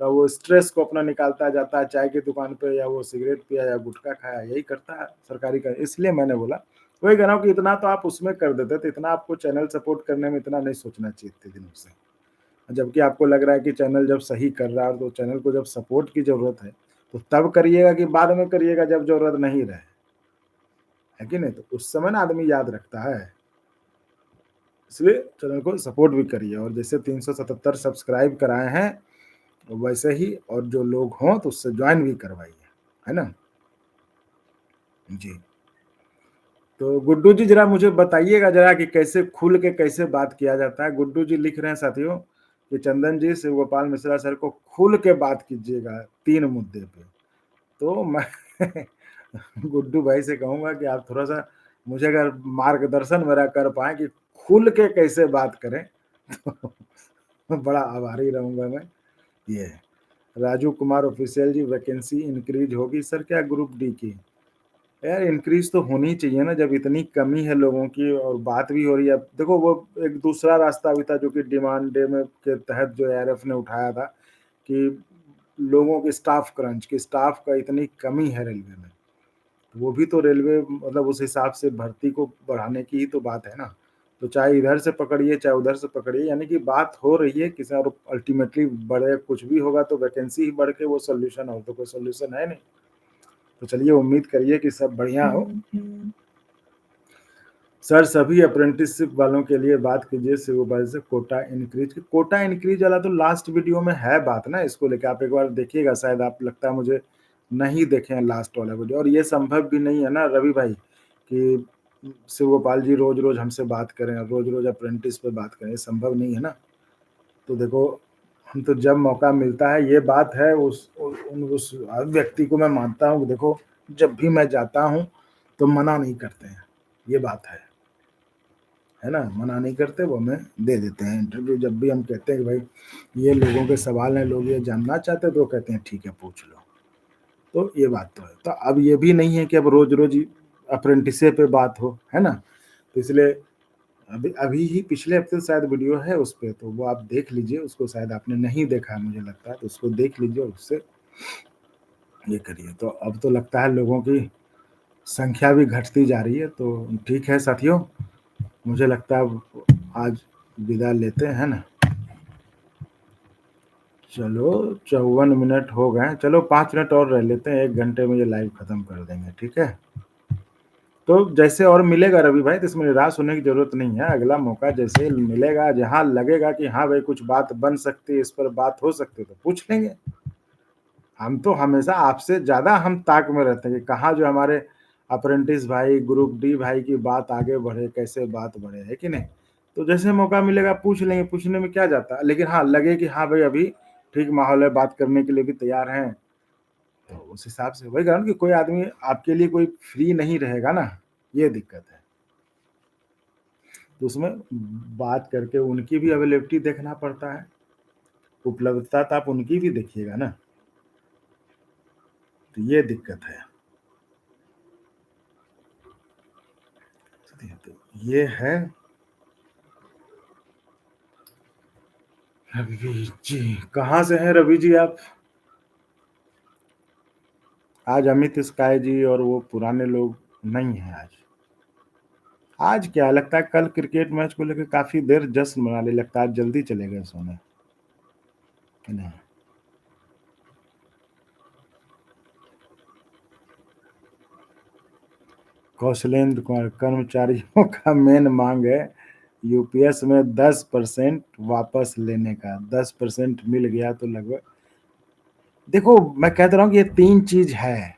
[SPEAKER 1] तो वो स्ट्रेस को अपना निकालता जाता है चाय की दुकान पे या वो सिगरेट पिया या गुटखा खाया, यही करता है सरकारी का इसलिए मैंने बोला। वही कह रहा हूँ कि इतना तो आप उसमें कर देते, तो इतना आपको चैनल सपोर्ट करने में इतना नहीं सोचना चाहिए इतने दिनों से। जबकि आपको लग रहा है कि चैनल जब सही कर रहा है तो चैनल को जब सपोर्ट की ज़रूरत है, तो तब करिएगा कि बाद में करिएगा जब ज़रूरत नहीं रहे, है कि नहीं? तो उस समय ना आदमी याद रखता है, इसलिए चैनल को सपोर्ट भी करिए और जैसे 377 सब्सक्राइब कराए हैं, वैसे ही और जो लोग हों तो उससे जॉइन भी करवाइए, है ना? जी। तो गुड्डू जी ज़रा मुझे बताइएगा ज़रा कि कैसे खुल के कैसे बात किया जाता है? गुड्डू जी लिख रहे हैं साथियों कि चंदन जी, शिव गोपाल मिश्रा सर को खुल के बात कीजिएगा 3 मुद्दे पे। तो मैं गुड्डू भाई से कहूँगा कि आप थोड़ा-सा मुझे अगर मार्गदर्शन मेरा कर पाएँ कि खुल के कैसे बात करें, तो बड़ा आभारी रहूँगा मैं। ये है। राजू कुमार ऑफिशियल जी वैकेंसी इंक्रीज़ होगी सर क्या ग्रुप डी की? यार इंक्रीज़ तो होनी चाहिए ना जब इतनी कमी है लोगों की और बात भी हो रही है। देखो वो एक दूसरा रास्ता भी था जो कि डिमांड डे में के तहत जो एआरएफ ने उठाया था कि लोगों की स्टाफ क्रंच कि स्टाफ का इतनी कमी है रेलवे में। वो भी तो रेलवे मतलब उस हिसाब से भर्ती को बढ़ाने की ही तो बात है ना। तो चाहे इधर से पकड़िए, चाहे उधर से पकड़िए यानी कि बात हो रही है किसी और अल्टीमेटली बढ़े कुछ भी होगा तो वैकेंसी ही बढ़ के वो सॉल्यूशन और तो कोई सॉल्यूशन है नहीं। तो चलिए उम्मीद करिए कि सब बढ़िया हो। सर सभी अप्रेंटिसशिप वालों के लिए बात कीजिए सुपरवाइजर से कोटा इंक्रीज वाला तो लास्ट वीडियो में है बात ना इसको लेके आप एक बार देखिएगा शायद आप लगता है मुझे नहीं देखे हैं लास्ट वाला वीडियो और ये संभव भी नहीं है ना रवि भाई कि शिव गोपाल जी रोज रोज हमसे बात करें रोज रोज अप्रेंटिस पे बात करें ये संभव नहीं है ना तो देखो हम तो जब मौका मिलता है ये बात है उस व्यक्ति को मैं मानता हूँ देखो जब भी मैं जाता हूँ तो मना नहीं करते हैं ये बात है ना? मना नहीं करते, वो हमें दे देते हैं इंटरव्यू जब भी हम कहते हैं कि भाई ये लोगों के सवाल हैं, लोग ये जानना चाहते हैं, तो वो कहते हैं ठीक है पूछ लो। तो ये बात तो है। तो अब ये भी नहीं है कि अब रोज़-रोज़ अप्रेंटिसे पे बात हो, है ना? तो इसलिए अभी अभी ही पिछले हफ्ते शायद वीडियो है उस पे, तो वो आप देख लीजिए, उसको शायद आपने नहीं देखा है मुझे लगता है, तो उसको देख लीजिए और उससे ये करिए। तो अब तो लगता है लोगों की संख्या भी घटती जा रही है, तो ठीक है साथियों, मुझे लगता है अब आज विदा लेते हैं, है ना? चलो 54 मिनट हो गए हैं, चलो 5 मिनट और रह लेते हैं, 1 घंटे में ये लाइव खत्म कर देंगे, ठीक है? तो जैसे और मिलेगा रवि भाई तो इसमें निराश होने की ज़रूरत नहीं है, अगला मौका जैसे मिलेगा, जहाँ लगेगा कि हाँ भाई कुछ बात बन सकती है, इस पर बात हो सकती है तो पूछ लेंगे। हम तो हमेशा आपसे ज़्यादा हम ताक में रहते हैं कि कहाँ जो हमारे अप्रेंटिस भाई, ग्रुप डी भाई की बात आगे बढ़े, कैसे बात बढ़े, है कि नहीं? तो जैसे मौका मिलेगा पूछ लेंगे, पूछने में क्या जाता है? लेकिन हाँ, लगे कि हाँ भाई अभी ठीक माहौल है, बात करने के लिए भी तैयार हैं, तो उस हिसाब से वही कहा ना कि कोई आदमी आपके लिए कोई फ्री नहीं रहेगा ना, ये दिक्कत है। तो उसमें बात करके उनकी भी अवेलेबिलिटी देखना पड़ता है, उपलब्धता तो आप उनकी भी देखिएगा ना, तो ये दिक्कत है। तो ये है। रवि जी कहाँ से हैं रवि जी आप? आज अमित स्काई जी और वो पुराने लोग नहीं हैं आज। आज क्या लगता है कल क्रिकेट मैच को लेकर काफी देर जश्न मनाने लगता है, आज जल्दी चले गए सोने, है ना? कौशलेंद्र कुमार, कर्मचारियों का मेन मांग है यूपीएस में 10% वापस लेने का। 10% मिल गया तो लगभग, देखो मैं कहता रहा हूँ कि ये तीन चीज है,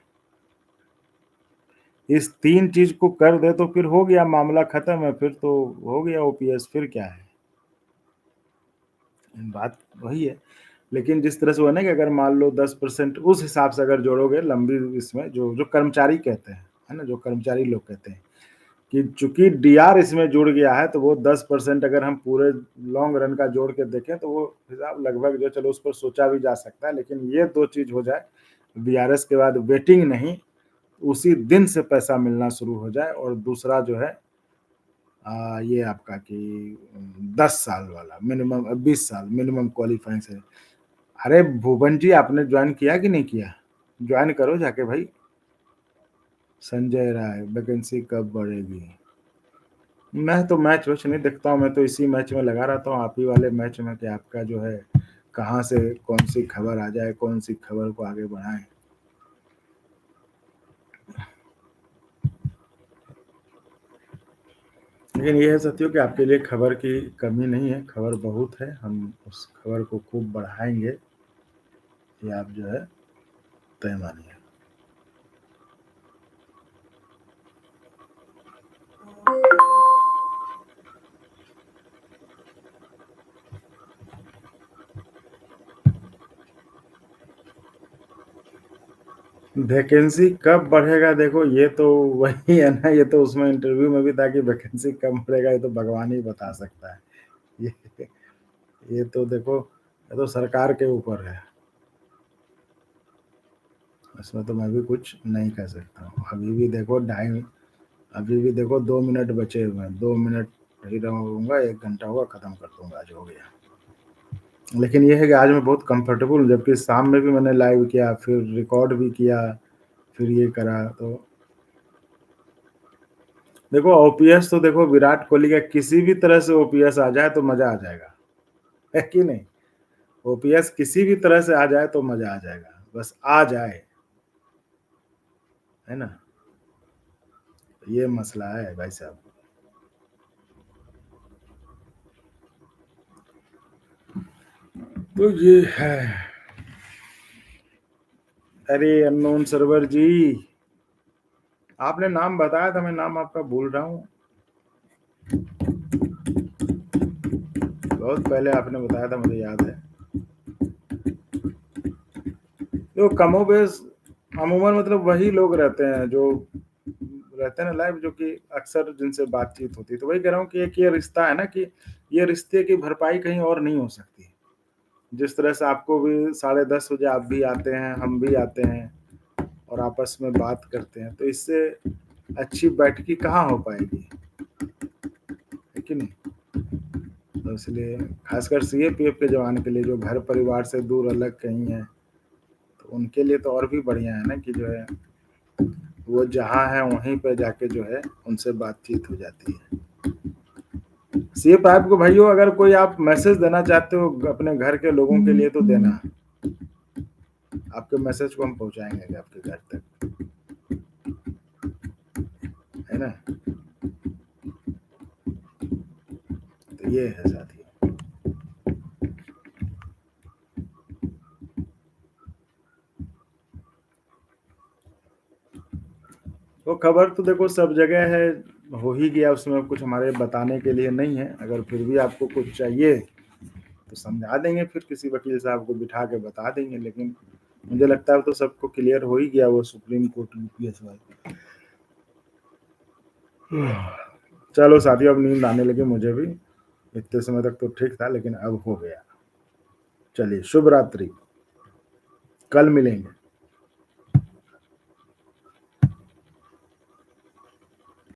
[SPEAKER 1] इस तीन चीज को कर दे तो फिर हो गया, मामला खत्म है, फिर तो हो गया ओपीएस, फिर क्या है? बात वही है। लेकिन जिस तरह से हुआ ना कि अगर मान लो 10% उस हिसाब से अगर जोड़ोगे लंबी इसमें, जो जो कर्मचारी कहते हैं, है ना, जो कर्मचारी लोग कहते हैं कि चूंकि डीआर इसमें जुड़ गया है, तो वो 10% अगर हम पूरे लॉन्ग रन का जोड़ के देखें तो वो हिसाब लगभग जो, चलो उस पर सोचा भी जा सकता है, लेकिन ये दो चीज हो जाए, बीआरएस के बाद वेटिंग नहीं, उसी दिन से पैसा मिलना शुरू हो जाए, और दूसरा जो है ये आपका कि 10 साल वाला मिनिमम, 20 साल मिनिमम क्वालिफाइंग से। अरे भुवन जी आपने ज्वाइन किया कि नहीं किया? ज्वाइन करो जाके भाई। संजय राय, वैकेंसी कब बढ़ेगी? मैं तो मैच वैच नहीं देखता हूँ, मैं तो इसी मैच में लगा रहता हूँ, आप ही वाले मैच में, कि आपका जो है कहाँ से कौन सी खबर आ जाए, कौन सी खबर को आगे बढ़ाएं। लेकिन ये है सत्यो कि आपके लिए खबर की कमी नहीं है, खबर बहुत है, हम उस खबर को खूब बढ़ाएंगे, ये आप जो है तय मानिए। वैकेंसी कब बढ़ेगा, देखो ये तो वही है ना, ये तो उसमें इंटरव्यू में भी था कि वैकेंसी कब बढ़ेगा, ये तो भगवान ही बता सकता है। ये ये तो देखो, ये तो सरकार के ऊपर है, इसमें तो मैं भी कुछ नहीं कर सकता हूँ। अभी भी देखो ढाई, अभी भी देखो 2 मिनट बचे हुए हैं, 2 मिनट ही रहूंगा, 1 घंटा होगा, खत्म कर दूंगा, आज हो गया। लेकिन ये है कि आज मैं बहुत कंफर्टेबल हूँ, जबकि शाम में भी मैंने लाइव किया, फिर रिकॉर्ड भी किया, फिर ये करा, तो देखो ओपीएस तो देखो विराट कोहली का किसी भी तरह से ओपीएस आ जाए तो मजा आ जाएगा, है कि नहीं? ओपीएस किसी भी तरह से आ जाए तो मजा आ जाएगा, बस आ जाए, है ना? ये मसला है भाई साहब। तो ये है। अरे अननोन सर्वर जी, आपने नाम बताया था, मैं नाम आपका भूल रहा हूँ, बहुत पहले आपने बताया था, मुझे याद है। तो कमोबेश अमूमन मतलब वही लोग रहते हैं जो रहते हैं ना लाइव, जो कि अक्सर जिनसे बातचीत होती है, तो वही कह रहा हूँ कि एक ये रिश्ता है ना, कि ये रिश्ते की भरपाई कहीं और नहीं हो सकती। जिस तरह से आपको भी 10:30 बजे आप भी आते हैं, हम भी आते हैं, और आपस में बात करते हैं, तो इससे अच्छी बैठकी कहाँ हो पाएगी, है कि नहीं? तो इसलिए खासकर सीएपीएफ के जवान के लिए, जो घर परिवार से दूर अलग कहीं है, तो उनके लिए तो और भी बढ़िया है ना, कि जो है वो जहाँ है वहीं पे जाके जो है उनसे बातचीत हो जाती है। सिर्फ आपको भाइयों अगर कोई आप मैसेज देना चाहते हो अपने घर के लोगों के लिए तो देना, आपके मैसेज को हम पहुंचाएंगे आपके घर तक, है ना? तो ये है साथी। वो खबर तो देखो सब जगह है, हो ही गया, उसमें कुछ हमारे बताने के लिए नहीं है। अगर फिर भी आपको कुछ चाहिए तो समझा देंगे, फिर किसी वकील साहब को बिठा के बता देंगे, लेकिन मुझे लगता है तो सबको क्लियर हो ही गया वो सुप्रीम कोर्ट यूपीएस वाला। चलो साथियों, अब नींद आने लगी मुझे भी। इतने समय तक तो ठीक था, लेकिन अब हो गया। चलिए, शुभ रात्रि, कल मिलेंगे।